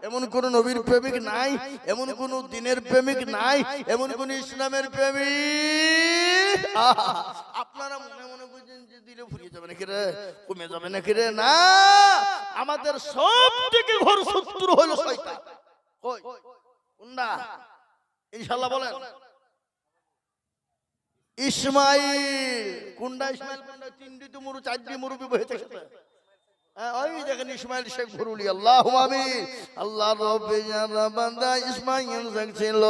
এমন কোন নবীর প্রেমিক নাই, এমন কোন দিনের প্রেমিক নাই, এমন কোন ইসলামের প্রেমিক। আপনারা মনে মনে বুঝেন যে দিলে ফুরিয়ে যাবে নাকি রে, কমে যাবে নাকি রে? না, আমাদের সব থেকে ঘোর শত্রু হলো শয়তান। কই কোনটা? ইনশাআল্লাহ বলেন ইসমাইল। কোনটা ইসমাইল? কোনটা? 3টি তো মুরু 4টি মুরুবি বসে থাকে। ওই দেখেন ইসমাইল শেখ ভরুলি। আল্লাহু আমিন। আল্লাহ রব্বে যারা বান্দা ইসমাইল দেখছিল,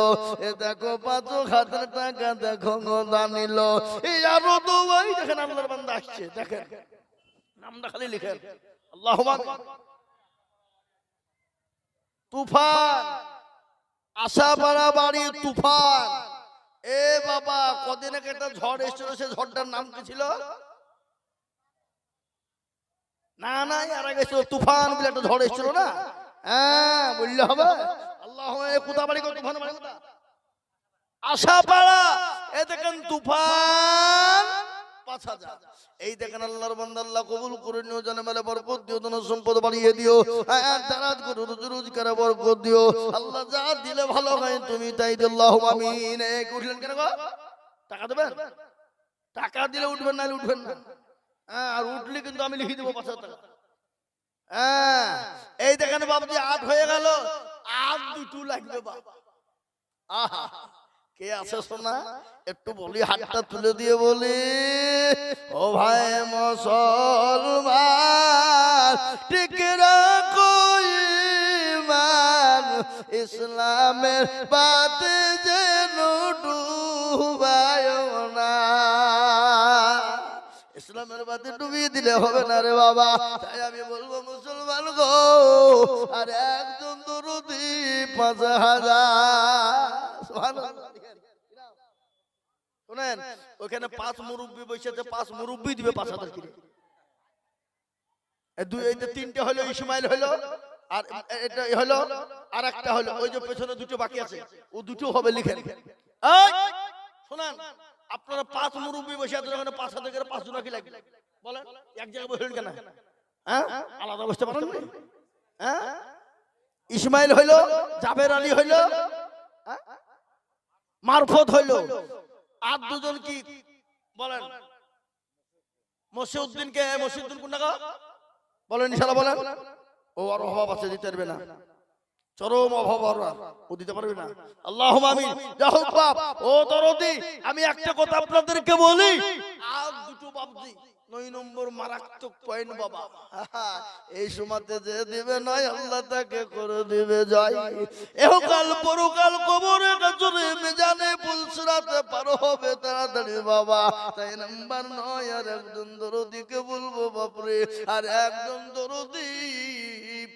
এ দেখো 5,000 টাকা দেখো দান নিল। এই আরো তো ওই দেখেন আল্লাহর বান্দা আসছে, দেখেন নামটা খালি লিখেন আল্লাহু আমিন। তুফান, আশাপাড়া বাড়ি তুফান। এ বাবা, কদিন আগে একটা ঝড় এসেছিল, সে ঝড়টার নাম কি ছিল? না না, আর আগে ছিল তুফান বলে একটা ঝড় এসেছিল না? হ্যাঁ, বললে হবে। আল্লাহ, কোথা বাড়ি গো? তুফান বাড়ি কোথা? আশাপাড়া। এ দেখেন তুফান 5,000। এই দেখেন আল্লাহর বান্দা, আল্লাহ কবুল করে নিও, জানে মালে বরকত দিও, ধন সম্পদ বাড়িয়ে দিও, দারাজ করে রোজগারে বরকত দিও। আল্লাহ যা দিলে ভালো হয় তুমি তাই দিও। আল্লাহু আমিন। এই উঠলেন কেন গো? টাকা দেবেন? টাকা দিলে উঠবেন, না উঠবেন না। আর উঠলে কিন্তু আমি লিখে দেবো 5,000 টাকা। এই দেখেন বাবজি 8 হয়ে গেল, আর 2 লাগবে বাবা। আহা, কে আছে সোনা? একটু বলি, হাতটা তুলে দিয়ে বলি, ও ভাই মুসলমান ঠিক রাখো ঈমান, ইসলামের বাতে যেন ডুবায়ো না। ইসলামের বাতে ডুবিয়ে দিলে হবে না রে বাবা। তাই আমি বলবো মুসলমান গো, আর একজন দরুদি 5,000। সুবহানাল্লাহ। শুনেন, ওখানে 5 মুরব্বি বসেছে, 5 মুরব্বি দিবে 5,000 করে। এই 3টে হলো ইসমাইল হলো, আর এটা হলো, আর একটা হলো ওই যে পেছনে 2টো বাকি আছে, ও 2টো হবে, লিখেন। এই শুনেন, আপনারা 5 মুরব্বি বসে আছেন, ওখানে 5,000 করে 5 জন কি লাগবে বলেন? এক জায়গায় বসেন কেন? আলাদা বসতে পারেন না? ইসমাইল হইলো, জাবের আলী হইলো, মারফত হইলো, আর 2 জন কি বলেন? মসিউদ্দিন কে? মসিউদ্দিন কোন টাকা বলেন ইনশাআল্লাহ বলেন। ও আর অভাব আছে, দিতে পারবে না, চরম অভাব, ও দিতে পারবে না। আল্লাহুম্মা আমিন। যা হোক বাপ, ও দরদি, আমি একটা কথা আপনাদেরকে বলি, আর 2টো বাবজি 9 নম্বর মারাত্মক পয়েন্ট বাবা। এই সময়তে যে দিবে নয়, আল্লাহ তাকে করে দিবে জয়। এহকাল পরকাল কবরে গজরে মিজানে পুলসিরাতে পার হবে তাড়াতাড়ি বাবা। তাই নাম্বার 9, আর একজন দরদিকে বলবো বাপরে, আর একজন দরদি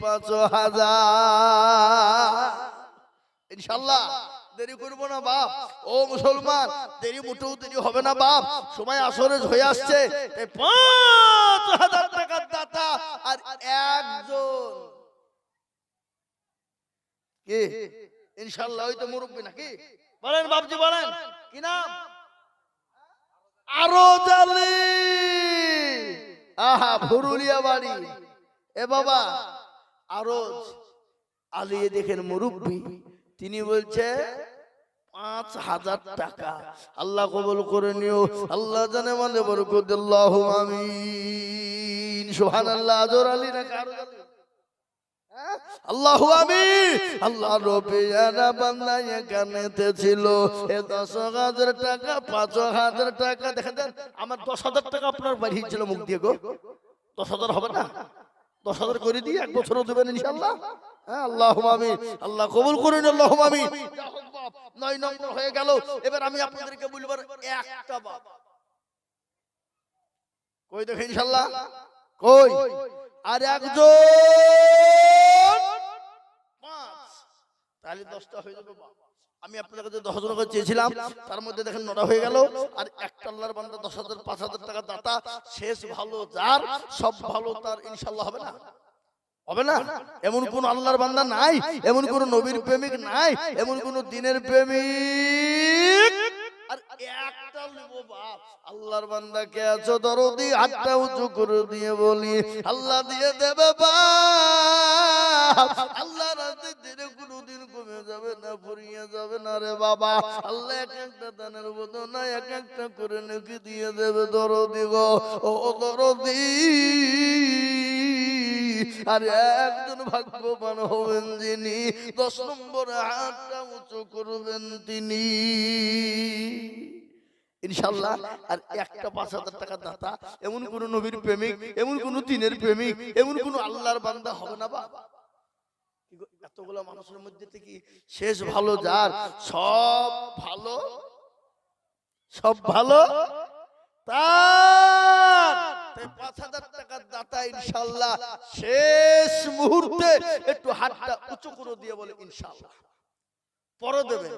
5,000 ইনশাআল্লাহ। দেরি করবো না বাপ, ও মুসলমান, দেরি মোটেও দেরি হবে না বাপ। সময় আসরেজ হয়ে আসছে, 5,000 টাকার দাতা আর একজন কি ইনশাআল্লাহ ওই তো মুরব্বি নাকি বলেন বাপজি, বলেন কি নাম? আরো জালি। আহা, ভুরুলিয়া বাড়ি। এ বাবা আরজ আলী দেখেন মুরব্বি, তিনি বলছে 5,000 টাকা। আল্লাহ কবুল করে নিও, আল্লাহ জানে মানে বরকত। আল্লাহু আমিন। সুবহানাল্লাহ। আজর আলী না কারো আলী? আল্লাহু আমিন। আল্লাহ রব্বে যারা বান্দা এখানেতে ছিল, এ 10,000 টাকা 5,000 টাকা দেখেন। আমার 10,000 টাকা আপনার বাড়িয়েছিল মুখ দিয়ে গো। 10,000 হবে না? 10,000 করে দিয়ে 1 বছরও দেবেন ইনশাআল্লাহ। আল্লাহুম্মা আমিন। আল্লাহ কবুল করুন। আল্লাহুম্মা আমিন। 9 নম্বর হয়ে গেল। এবার আমি আপনাদেরকে বলবো একটা বাপ কই দেখেন ইনশাআল্লাহ, কই আর একজন 5, তাহলে 10টা হয়ে যাবে বাপ। আমি আপনাদের কাছে 10,000 করে চেয়েছিলাম, তার মধ্যে দেখেন 9টা হয়ে গেল। আর একটা আল্লাহর বান্দা 10,000 5,000 টাকা দাতা, শেষ ভালো যার সব ভালো তার, ইনশাআল্লাহ হবে না? হবে না? এমন কোন আল্লাহর বান্দা নাই, এমন কোন নবীর প্রেমিক নাই, এমন কোন দিনের প্রেমিক। আর একটা নেব বাপ, আল্লাহর বান্দা কে আছো দরদি, হাতটা উঁচু করে দিয়ে বলি আল্লাহ দিয়ে দেবে বাপ। আল্লাহ রাতে দিনে কোনদিন কমে যাবে না, ফুরিয়ে যাবে না রে বাবা। আল্লাহ এক একটা দানের বদলে এক একটা করে নেকি দিয়ে দেবে দরদি গো, ও দরদি। আর একজন ভাগ্যবান হবেন যিনি 10 নম্বরে হাতটা উঁচু করবেন তিনি, ইনশাআল্লাহ। আর একটা 5,000 টাকা দাতা, এমন কোন নবীর প্রেমিক, এমন কোন দিনের প্রেমিক, এমন কোন আল্লাহর বান্দা হবে না বাবা। এতগুলা মানুষের মধ্যে থেকে শেষ ভালো যার, সব ভালো, সব ভালো তার। 5,000 টাকার দাতা ইনশাআল্লাহ শেষ মুহূর্তে একটু হাতটা উঁচু করে দিয়ে বলে ইনশাআল্লাহ। পরে দেবেন,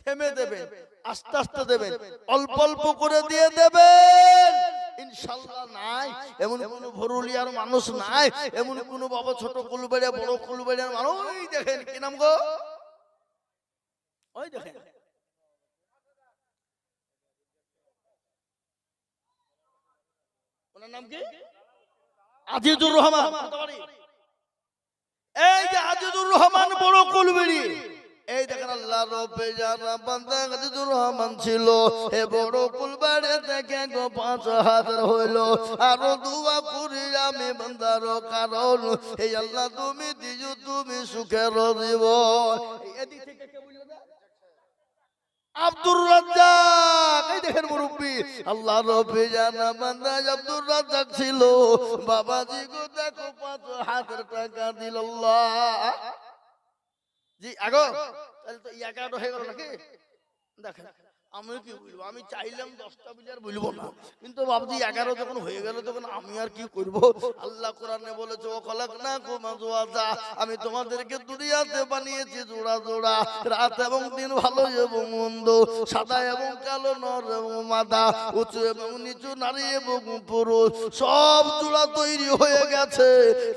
থেমে দেবেন, আস্তে আস্তে দেবেন, অল্প অল্প করে দিয়ে দেবেন ইনশাআল্লাহ। নাই এমন কোন ভরুলিয়ার মানুষ নাই, এমন কোন বাবা ছোট কুলবাড়িয়া বড় কুলবাড়িয়ার মানুষ। ওই দেখেন কি নাম গো, ওই দেখেন ওনার নাম কি, আজিজুর রহমান। এই যে আজিজুর রহমান বড় কুলবাড়ি, এই দেখেন আল্লাহ রব্বে যারা বান্দা আজিজুর রহমান ছিল, এ বড় কুলবাড়ি থেকে 5,000 হইল। আর দোয়া করি আমি বান্দার কারণ, এই আল্লাহ তুমি দিও তুমি সুখের জীবন। এদিক থেকে কে বলল না, আব্দুর রাজ্জাক। এই দেখেন মুরব্বি, আল্লাহ রব্বে জানা বান্দা আব্দুর রাজ্জাক ছিল। বাবাজি গো দেখো 5,000 টাকা দিল আল্লাহ জি। আগো তাহলে তো 11 হয়ে গেল নাকি? দেখেন আমি কি বলবো, আমি চাইলাম 10টা বিলিয়ার বলবো না, কিন্তু বাবজি 11 যখন হয়ে গেল তখন আমি আর কি করব। আল্লাহ কোরআনে বলেছে ও খলাকনাকুম আজওয়াজা, আমি তোমাদেরকে দুনিয়াতে বানিয়েছি জোড়া জোড়া, রাত এবং দিন, ভালো এবং মন্দ, সাদা এবং কালো, নর এবং মাদা, উঁচু এবং নিচু, নারী এবং পুরুষ, সব জোড়া তৈরি হয়ে গেছে।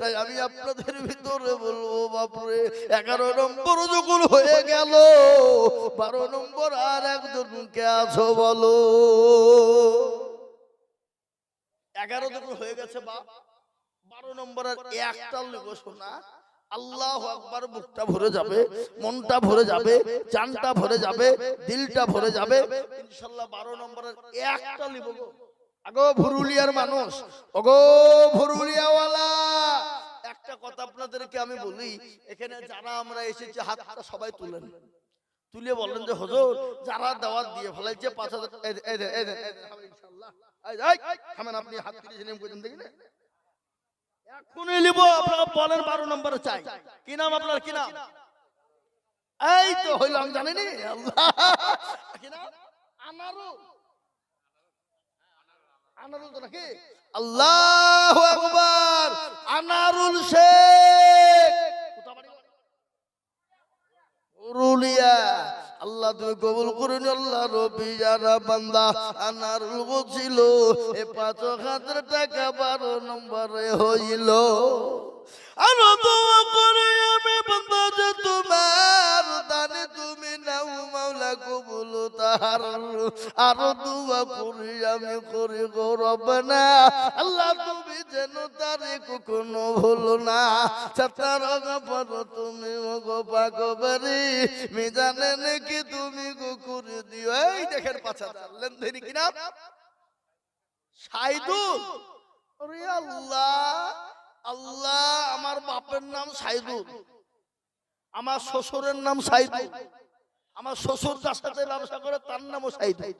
তাই আমি আপনাদের ভিতরে বলবো বাপরে, 11 নম্বর যখন হয়ে গেল, 12 নম্বর আর একজন কে আছো বলো। 11 যখন হয়ে গেছে বাপ, 12 নম্বর আর একটা লেগো শোনা। আল্লাহু আকবার, বুকটা ভরে যাবে, মনটা ভরে যাবে, জানটা ভরে যাবে, দিলটা ভরে যাবে ইনশাআল্লাহ। 12 নম্বর আর একটা লিব গো। আগো ভুরুলিয়ার মানুষ, ওগো ভুরুলিয়াওয়ালা, একটা কথা আপনাদেরকে আমি বলি, এখানে যারা আমরা এসেছি হাতটা সবাই তুলেন, তুলে বললেন যে হুজুর যারা দাওয়াত দিয়ে ফেলাইছে 5,000 ইনশাআল্লাহ। থামেন, আপনি হাত তুলে নেম করেন দেখি না, এখনই নিব। আপনারা বলেন 12 নম্বরে চাই। কি নাম আপনার, কি নাম? এই তো হইল, আমি জানি নি। আল্লাহ, কি নাম? আনারুল, আনারুল তো নাকি? আল্লাহু আকবার, আনারুল শেখ পুরুলিয়া। আল্লাহ তুমি কবুল করুন। আল্লাহ রবি যারা বান্দা আনারুল ছিল, এ 5,000 টাকা 12 নম্বরে হইল। আর দোয়া করে আমি বান্দা যে তোমার দানে তুমি নাও মাওলা কবুল তাহার। আর দোয়া করি আমি করি গো রব্বানা, আল্লাহ তুমি যেন তারে কখনো ভুলো না। ছাতার গপর তুমি গো পাগবারি, মিজানে নাকি তুমি গো করে দিও। এই দেখেন 5,000 লেনদেন কি নাম? সাইদুল। আরে আল্লাহ, আল্লাহ, আমার বাপের নাম সাইদুল, আমার শ্বশুরের নাম সাইদুল, আমার শ্বশুর যার সাথে ব্যবসা করে তার নামও সাইদুল।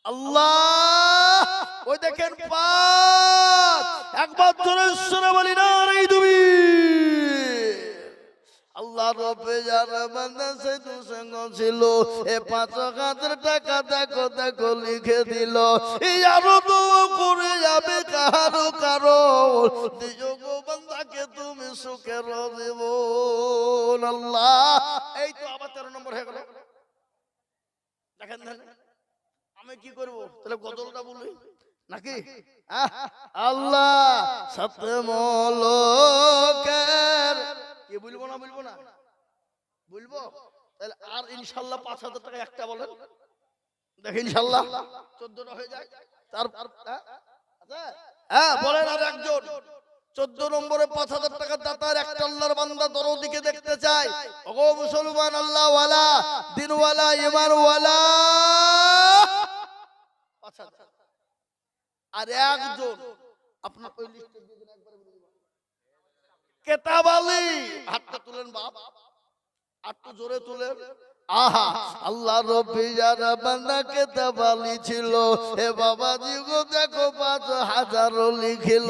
আল্লাহ, ওই দেখেন 5, একবার জোরে সুরে বলি না রে তুমি। আল্লাহ রব্বে যারা বান্দা সাইদুল সঙ্গ ছিল, এ 5,000 টাকা দেখো দেখো লিখে দিল। আরো দোয়া করে যাবে কারো কারো, দিও গো বান্দাকে তুমি সুখের জীবন। আল্লাহ, এই তো আবার 13 নম্বর হয়ে গেল। দেখেন আমি কি করব, তাহলে গজলটা বলি নাকি? আল্লাহ সতমলোকের কি বলবো না বলবো না বলবো, তাহলে আর ইনশাআল্লাহ 5,000 টাকা একটা বলেন, দেখেন ইনশাআল্লাহ 14টা হয়ে যায়। তার বলেন আর একজন 14 নম্বরে 5,000 টাকা দাতার একটা আল্লাহর বান্দা দরদিকে দেখতে চাই। ওগো মুসলমান, আল্লাহ ওয়ালা, দিন ওয়ালা, ঈমান ওয়ালা, 5,000। আর একজন আপনার ওই লিস্টে দিয়ে দিন একবার, কেতাব আলী, হাতটা তুলেন বাপ, একটু জোরে তুলেন। আহা, আল্লাহ রব্বি যারা বান্দা কেতাব আলী ছিল, এ বাবাজি গো দেখো 5,000 লিখিল।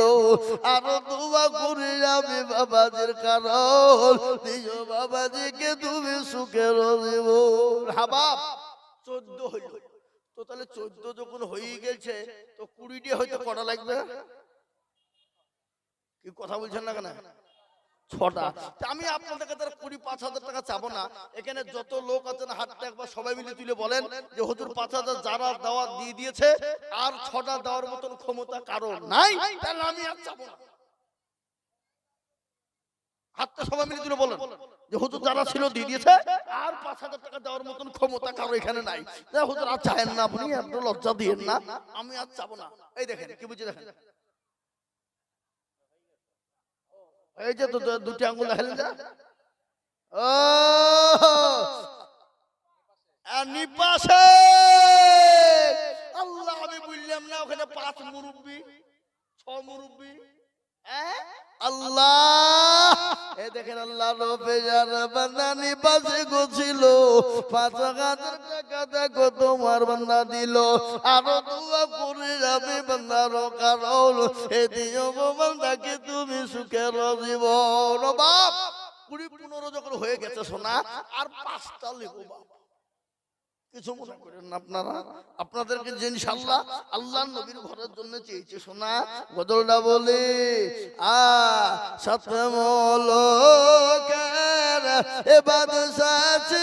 আরো দোয়া করি আমি বাবাজির কারণ, দিও বাবাজিকে তুমি সুখের জীবন। হাবাব 14 হইল তো, তাহলে 14 যখন হয়ে গেছে তো 20 দিয়ে হয়তো কটা লাগবে? কি কথা বলছেন না কেন? 6টা। আমি আপনাদের কাছে 25,000 টাকা চাবো না। এখানে যত লোক আছেন হাতটা একবার সবাই মিলে তুলে বলেন যে হুজুর 5,000 যারা দাওয়াত দিয়ে দিয়েছে আর 6টা দেওয়ার মতন ক্ষমতা কারো নাই, তাহলে আমি আর চাবো না। হাতটা সবাই মিলে তুলে বলেন যে হুজুর যারা ছিল দিয়ে দিয়েছে আর 5,000 টাকা দেওয়ার মতন ক্ষমতা কারো এখানে নাই। হুজুর আর চাহেন না, আপনি এত লজ্জা দিয়েন না, আমি আর চাবো না। এই দেখেন কি বুঝে, দেখেন এই যে দুটি আঙ্গুল দেখালেন যা, ও নিপাশে আল্লাহ, আমি বললাম না ওখানে 5 মুরব্বি 6 মুরব্বি। আল্লাহ, এ দেখেন আল্লাহ রবে যারা বান্দা নিপাশে গছিল 5,000 টাকা দেখো তোমার বান্দা দিল। আরো দোয়া করে যাবে বান্দার কারণ, এ দিও বান্দাকে তুমি সুখের জীবন। বাপ 20-15 যখন হয়ে গেছে সোনা, আর 5টা লিখো বাপ, কিছু মনে করেন না আপনারা। আপনাদেরকে যে ইনশাআল্লাহ আল্লাহর নবীর ঘরের জন্য চেয়েছে সোনা, গজলটা বলে সাথে মলোকের এ বাদশা ছিল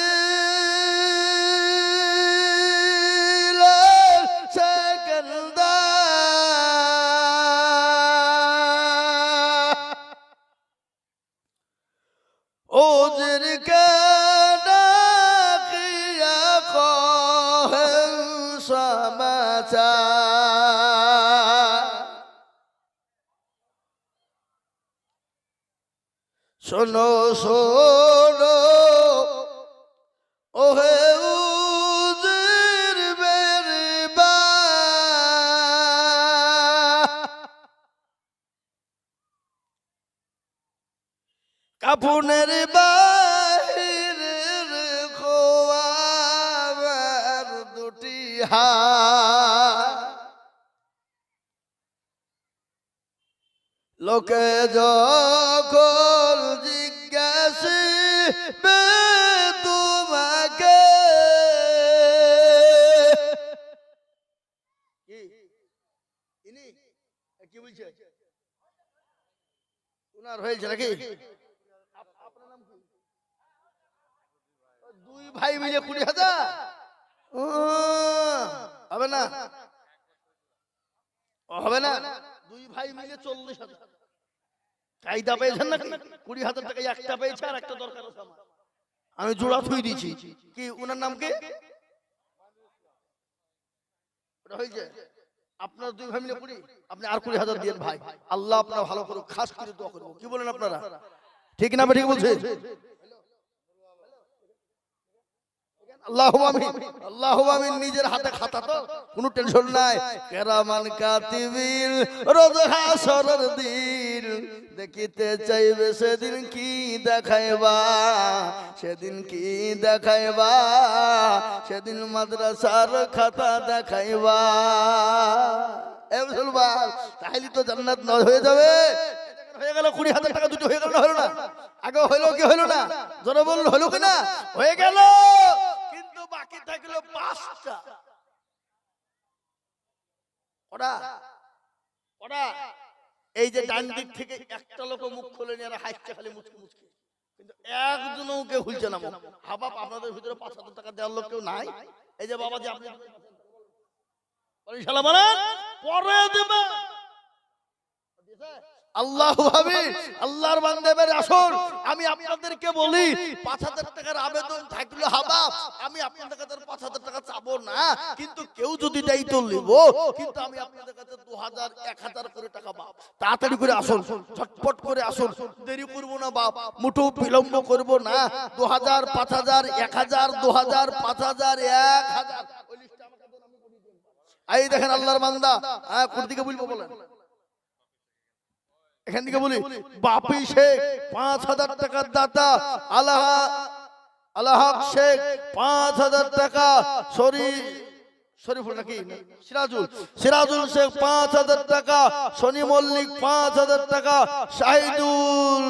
সেকেন্দার, ও জিরকে শোনো শোনো ওহে উজির বেরবা, কাপুনের বাহিরের খোয়ার দুটি হাত, লোকে যখন জিজ্ঞাসিবে তোমাকে, কি বলছে উনার হয়েছে নাকি? আপনার নাম কি? 2 ভাই মিলে 20,000 হবে না? হবে না? 2 ভাই মিলে 40,000 কায়দা পেয়েছেন না? 20,000 টাকা একটা পেয়েছে আর একটা দরকার আছে আমার, আমি জোড়া থুই দিয়েছি। কি উনার নাম কি? ওটা হয়েছে আপনার 2 ভাই মিলে 20, আপনি আর 20,000 দিয়েন ভাই, আল্লাহ আপনার ভালো করুক, খাস করে দোয়া করব। কি বলেন আপনারা? ঠিক না? ঠিক বলছে? আল্লাহুম্মা আমিন, আল্লাহুম্মা আমিন। নিজের হাতে খাতা তো কোনো টেনশন নাই। কেরামান কাতিবিন রোজ হাসরের দিন দেখিতে চাইবে সেদিন কি দেখাইবা, সেদিন কি দেখাইবা, সেদিন মাদ্রাসার খাতা দেখাইবা। এ মুসলমান, তাহলে তো জান্নাত নয় হয়ে যাবে। হয়ে গেল 20,000 টাকা, দুটো হয়ে গেল না? হলো না? আগে হইলো কি হইলো না? জোরে বলুন, হলো কিনা? হয়ে গেল, কিন্তু বাকি থাকলো 5টা। ওরা এই যে ডান দিক থেকে একটা লোক মুখ খুলে নিয়ে হাসছে খালি মুচকি মুচকি, কিন্তু একজনও কেউ খুলছে না মুখ। হাবাব আপনাদের ভিতরে 5,000 টাকা দেওয়ার লোক কেউ নাই? এই যে বাবা যে আপনি বলেন পরে দেবে আল্লাহ ভাবি আল্লাহর বান্দাদের আসল। আমি আপনাদেরকে বলি 5,000 টাকার আবেদন থাকলে হাবা আমি আপনাদের কাছে 5,000 টাকা চাবো না, কিন্তু কেউ যদি দেয় তো নিব, কিন্তু আমি আপনাদের কাছে 2,000 1,000 করে টাকা বাপ তাড়াতাড়ি করে আসুন, ঝটপট করে আসুন, দেরি করব না বাপ, মুঠো বিলম্ব করব না। 2,000 5,000 1,000 2,000 5,000 1,000 ওই লিস্টটা আমাকে দেন, আমি করে দেব। এই দেখেন আল্লাহর বান্দা, হ্যাঁ কোন দিকে বলবো বলেন? এখান থেকে বলি বাপি শেখ 5,000 টাকার দাতা, আল্লাহ শেখ 5,000 টাকা, শরীফুল নাকি সিরাজুল শেখ 5,000 টাকা, শনি মল্লিক 5,000 টাকা, শাহিদুল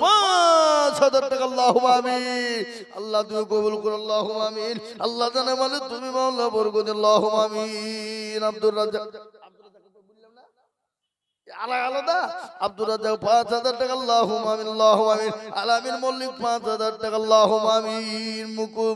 5,000 টাকা। আল্লাহুম্মা আমিন। আল্লাহ তুমি কবুল করো, আল্লাহুম্মা আমিন। আল্লাহ জানে মানে তুমি মাওলা বরকত, আল্লাহুম্মা আমিন। আব্দুর রাজ্জাক আলাদা আব্দুর রাজ্জাক 5,000 টাকা, আল্লাহুম্মা আমিন আল্লাহুম্মা আমিন। আলামিন মল্লিক 5,000 টাকা, আল্লাহুম্মা আমিন।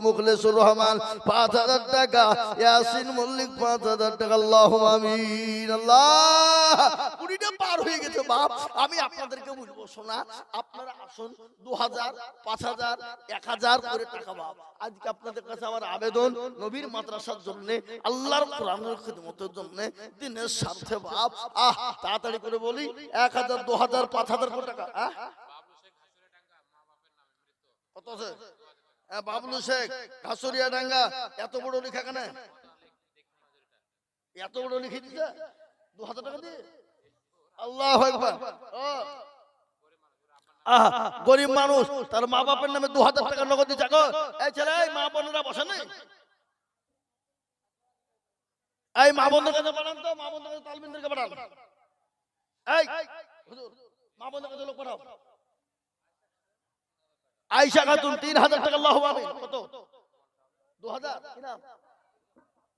মুখলেসুর রহমান 5,000 টাকা, ইয়াসিন মল্লিক 5,000 টাকা, আল্লাহুম্মা আমিন। আল্লাহ কুড়িটা পার হয়ে গেছে বাপ, আমি আপনাদেরকে বলবো শোনা, আপনারা আসুন 2,000 5,000 1,000 করে টাকা বাপ। আজকে আপনাদের কাছে আমার আবেদন নবীর মাদ্রাসার জন্য, আল্লাহর কোরআনের খিদমতের জন্য, দিনের স্বার্থে বাপ তাড়াতাড়ি করে বলি 1,000 2,000 5,000 কোটি টাকা। কত আছে? বাবলু শেখ ঘাসুরিয়া ডাঙ্গা, এত বড় লেখা কেন? এত বড় লিখে দিচ্ছে 2,000 টাকা দিয়ে। আল্লাহু আকবার। গরিব মানুষ তার মা বাপের নামে 2,000 টাকা নগদ দিচ্ছে। এই ছেলে এই মা বোনেরা বসে নেই, এই মা বোনদের কাছে পাঠান তো, মা বোনদের কাছে তালবিনদেরকে পাঠান। এই হুজুর মা বোনদের কাছে লোক পাঠাও। আয়েশা খাতুন 3,000 টাকা, আল্লাহু আমিন। কত? 2,000 কি নাম?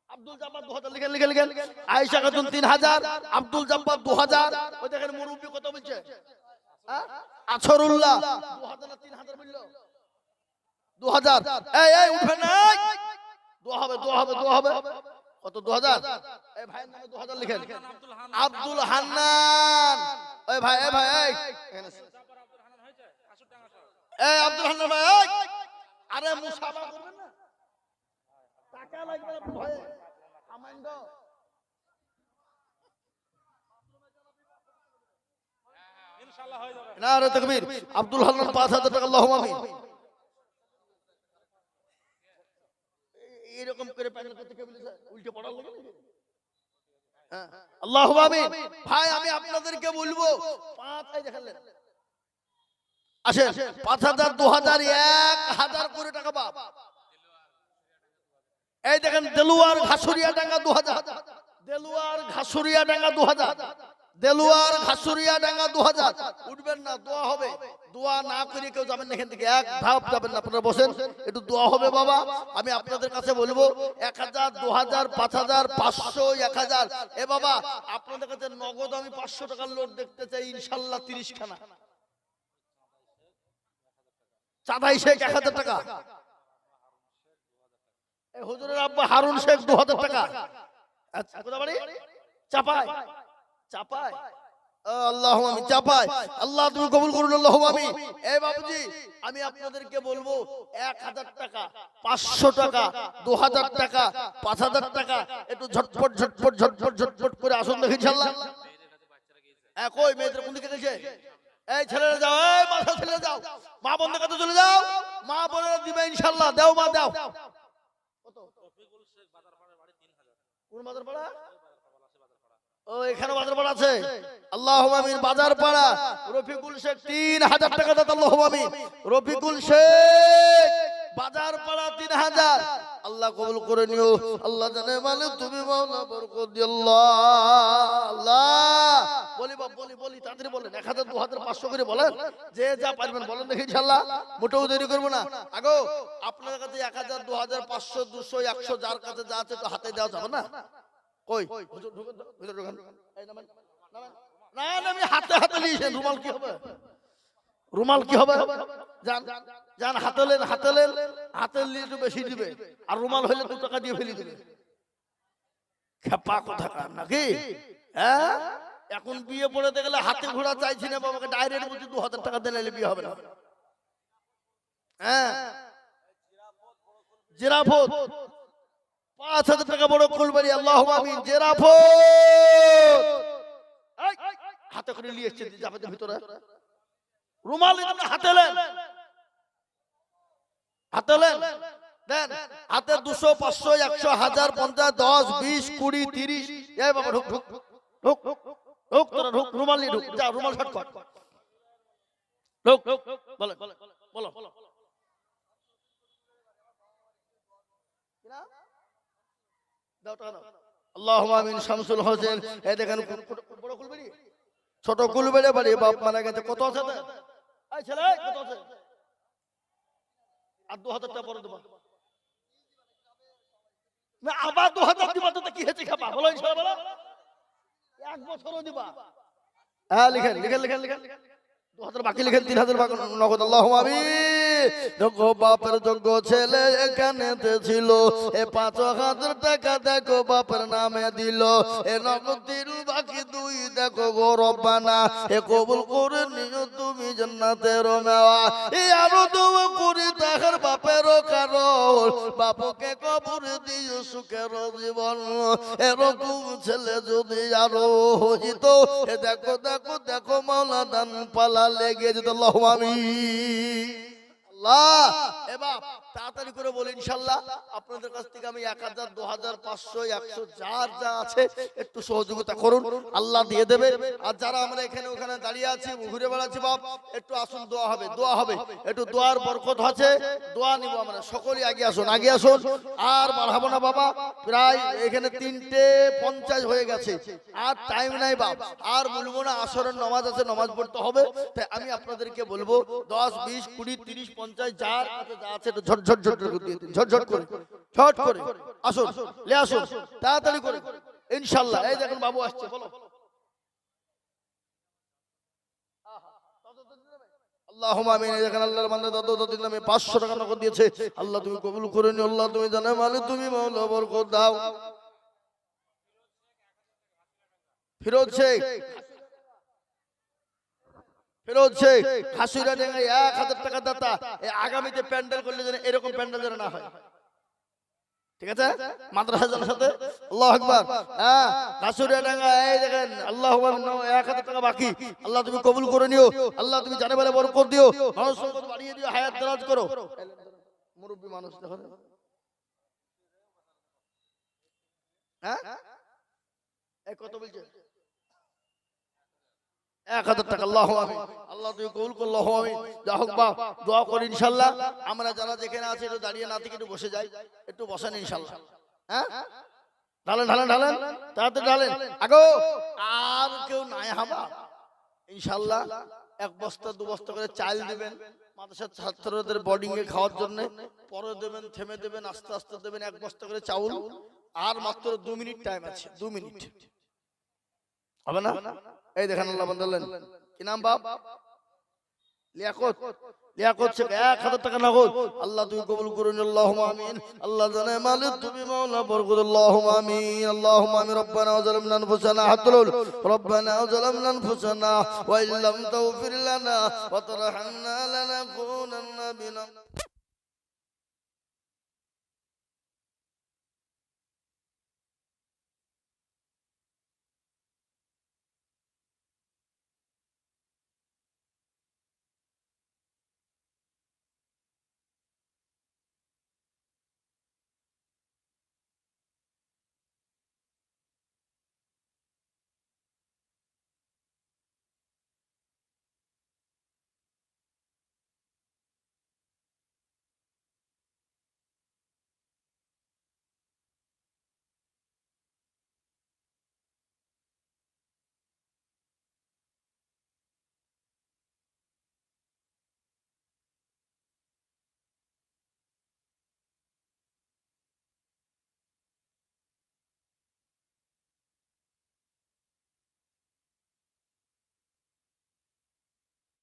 আব্দুল জব্বার 2,000 লিখেন। আয়েশা খাতুন 3,000, আব্দুল জব্বার 2,000। ওই দেখেন মুরব্বি কত বলছে? আছরুল্লাহ 2,000 না 3,000 বললো? 2,000। এই উঠবেন না, দোয়া হবে। কত? 2,000। এই ভাইয়ের নামে 2,000 লিখেন। আব্দুল হান্নান। ওই ভাই এই আব্দুল হান্নান ভাই, আরে মুসাফা করবেন না, টাকা লাগবে ভয়ে আমাইন্দ। ইনশাআল্লাহ হয়ে যাবে। নারে তাকবীর। আব্দুল হান্নান 5,000 টাকা, আল্লাহুম্মা আমিন। এরকম করে প্যাকেট করতে কে বলেছে? উল্টে পড়ার লাগে নাকি? হ্যাঁ আল্লাহুম্মা আমিন। ভাই আমি আপনাদেরকে বলবো 5 এই দেখালেন আসেন 5,000 2,000 1,000 করে টাকা বাপ। এই দেখেন দেলুয়ার ঘাসুরিয়া ডাঙ্গা 2,000, দেলুয়ার ঘাসুরিয়া ডাঙ্গা 2,000, দেলুয়ার ঘাসুরিয়া ডাঙ্গা 2,000। উঠবেন না, দোয়া হবে। দোয়া না করে কেউ যাবেন না এখান থেকে, এক ধাপ যাবেন না, আপনারা বসেন, একটু দোয়া হবে বাবা। আমি আপনাদের কাছে বলবো 1,000 2,000 5,000 500 1,000। এ বাবা আপনাদের কাছে নগদ আমি 500 টাকার লোড দেখতে চাই ইনশাআল্লাহ 30 খানা। চাঁদাই শেখ 1,000 টাকা, এই হুজুরের আব্বা হারুন শেখ 2,000 টাকা। আচ্ছা কোথা বাড়ি? চাপায়। আল্লাহুম্মা আমিন। চাপায়। আল্লাহ তুমি কবুল করুন, আল্লাহুম্মা আমিন। এই বাবুজি আমি আপনাদেরকে বলবো 1,000 টাকা 500 টাকা 2,000 টাকা 5,000 টাকা একটু ঝটপট করে আসুন দেখি ইনশাআল্লাহ। কই মেয়েদের কোন দিকে গেছে? এই ছেলেরা যাও, এই মাথা ছেলে যাও, মা বোনদের কাছে চলে যাও, মা বোনেরা দিবে ইনশাআল্লাহ। দাও মা দাও। কত? রফিকুল শেখ বাজারপাড়ার বাড়ি 3,000। কোন বাজারপাড়া? ও এখানে বাজারপাড়া আছে। আল্লাহুম্মা আমিন। বাজারপাড়া রফিকুল শেখ 3,000 টাকা দাও, আল্লাহুম্মা আমিন। রফিকুল শেখ বাজারপাড়া 3,000। আল্লাহ কবুল করে নিও। আল্লাহ জানে মানে তুমি মাওলা বরকত দিও। আল্লাহ বলি বাপ বলি তাড়াতাড়ি বলেন। 1,000 2,000 500 করে বলেন, যে যা পারবেন বলেন দেখি ইনশাআল্লাহ। মোটেও দেরি করব না। আগো আপনাদের কাছে 1,000 2,000 500 200 100 যার কাছে যা আছে তো হাতে দেওয়া যাবে না? কই হুজুর ঢুকেন, ভিতরে ঢুকেন। এই নামেন না না, আমি হাতে হাতে নিয়েছেন। রুমাল কি হবে? রুমাল কি হবে? যান যান, হাতে লেন, হাতে লেন। হাতে নিয়ে একটু বেশি দিবে, আর রুমাল হলে 2 টাকা দিয়ে ফেলে দিবে। খেপা কোথাকার নাকি? হ্যাঁ, এখন বিয়ে পড়াতে গেলে হাতে ঘোড়া চাইছি না বাবাকে, ডাইরেক্ট বলছি 2000 টাকা দিলে বিয়ে হবে না। হ্যাঁ, জিরাফত 5000 টাকা বড় কুলবাড়ি। আল্লাহুম্মা আমিন। জিরাফত হাতে করে নিয়ে এসেছে জাফেদের ভিতরে। রুমাল হাতে লেন, হাতে লেন, দেন হাতে 200 500 100 1000 50 10 20 20 30। এই বাবা ঢুক ঢুক ঢুক ঢুক, তোরা ঢুক, রুমাল নিয়ে ঢুক, যা রুমাল শর্ট কর, ঢুক। বলো বলো বলো। দাও টাকা দাও। আল্লাহুম্মা আমিন। শামসুল হোসেন, এই দেখেন বড় কুলবাড়ি, ছোট কুলবাড়ি বাড়ি, বাপ মারা গেছে। কত আছে? এই ছেলে কত আছে? আর 2000 টাকা পরে দেবা না, আবার 2000 দিবা তো কি হয়েছে? খাবা বলো ইনশাআল্লাহ, বলো 1 বছরও দিবা। হ্যাঁ, লিখেন লিখেন লিখেন লিখেন। 2000 বাকি লিখেন, 3000 বাকি নগদ। আল্লাহুম্মা আমিন। দেখো বাপের যোগ্য ছেলে এখানেতে ছিল, এ 5000 টাকা দেখো বাপের নামে দিল। এ নগদ 3 বাকি 2 দেখো গো রব্বানা, এ কবুল করে নিও তুমি জান্নাতের মেওয়া। এই আরো দোয়া করি তাহার বাপের কারণ, বাপকে কবর দিও সুখের জীবন। এরকম ছেলে যদি আরো হইতো, এ দেখো দেখো দেখো মাওলা দান পালা লেগে যেত। আল্লাহুম্মা আমিন। আল্লাহ এবার তাড়াতাড়ি করে বলি ইনশাআল্লাহ। আপনাদের কাছ থেকে আমি 1000 2000 500 100 যার যা আছে একটু সহযোগিতা করুন, আল্লাহ দিয়ে দেবে। আর যারা আমরা এখানে ওখানে দাঁড়িয়ে আছি, ঘুরে বেড়াচ্ছি, বাপ একটু আসুন, দোয়া হবে, দোয়া হবে, একটু দোয়ার বরকত আছে, দোয়া নিব আমরা। সকলেই আগে আসুন, আগে আসুন। আর বাড়াবো না বাবা, প্রায় এখানে 3:50 হয়ে গেছে, আর টাইম নাই বাপ, আর বলবো না। আসরের নামাজ আছে, নামাজ পড়তে হবে। তাই আমি আপনাদেরকে বলবো 10 20 20 30 50 যার যা আছে ঝট ঝট ঝট করে দিয়ে দিন, ঝট ঝট করে, ঝট করে আসুন, লে আসুন তাড়াতাড়ি করে ইনশাআল্লাহ। এই দেখুন বাবু আসছে, বলো আল্লাহুম্মা আমিন। দেখেন আল্লাহর বান্দা দাদু দাদির নামে 500 টাকা নগদ দিয়েছে। আল্লাহ তুমি কবুল করে নিও, আল্লাহ তুমি জানে মালিক, তুমি মাওলা বরকত দাও। ফিরোজ শেখ, ফিরোজ শেখ হাসিরা ডেঙ্গা 1000 টাকা দাতা। এই আগামীতে প্যান্ডেল করলে যেন এরকম প্যান্ডেল যেন না হয়, ঠিক আছে? মাদ্রাসা সাথে আল্লাহু আকবার। হ্যাঁ, হাসিরা ডেঙ্গা, এই দেখেন আল্লাহুম্মা 1000 টাকা বাকি। আল্লাহ তুমি কবুল করে নিও, আল্লাহ তুমি জানে বলে বরকত দিও, মানুষ সম্পদ বাড়িয়ে দিও, হায়াত দারাজ করো। মুরব্বি মানুষ দেখো, হ্যাঁ এই কত বলছে? 1000 টাকা। আল্লাহু আমিন। আল্লাহ তুমি কবুল করো, আল্লাহু আমিন। যা হোক বাপ, দোয়া করি ইনশাআল্লাহ। আমরা যারা যেখানে আছি একটু দাঁড়িয়ে না থেকে একটু বসে যাই, একটু বসেন ইনশাআল্লাহ। হ্যাঁ, ঢালেন ঢালেন ঢালেন, তাড়াতাড়ি ঢালেন। আগো আর কেউ নাই হাবা ইনশাআল্লাহ 1 বস্তা 2 বস্তা করে চাল দিবেন মাদ্রাসার ছাত্রদের বোর্ডিং এ খাওয়ার জন্য। পরে দেবেন, থেমে দেবেন, আস্তে আস্তে দেবেন 1 বস্তা করে চাউল। আর মাত্র 2 মিনিট টাইম আছে, 2 মিনিট হবে না? এই দেখেন আল্লাহ বললেন, কি নাম বাপ? লিয়াকত, লিয়াকত শেখ 1000 টাকা নগদ। আল্লাহ তুমি কবুল করুন, আল্লাহুম্মা আমিন। আল্লাহ জানে মালিক, তুমি মাওলা বরকত, আল্লাহুম্মা আমিন। আল্লাহুম্মা আমিন। রব্বানা ওয়া যালামনা আনফুসানা, হাতুল রব্বানা ওয়া যালামনা আনফুসানা ওয়া ইল্লাম তাগফির লানা ওয়া তারহামনা লানাকুনান্না মিনাল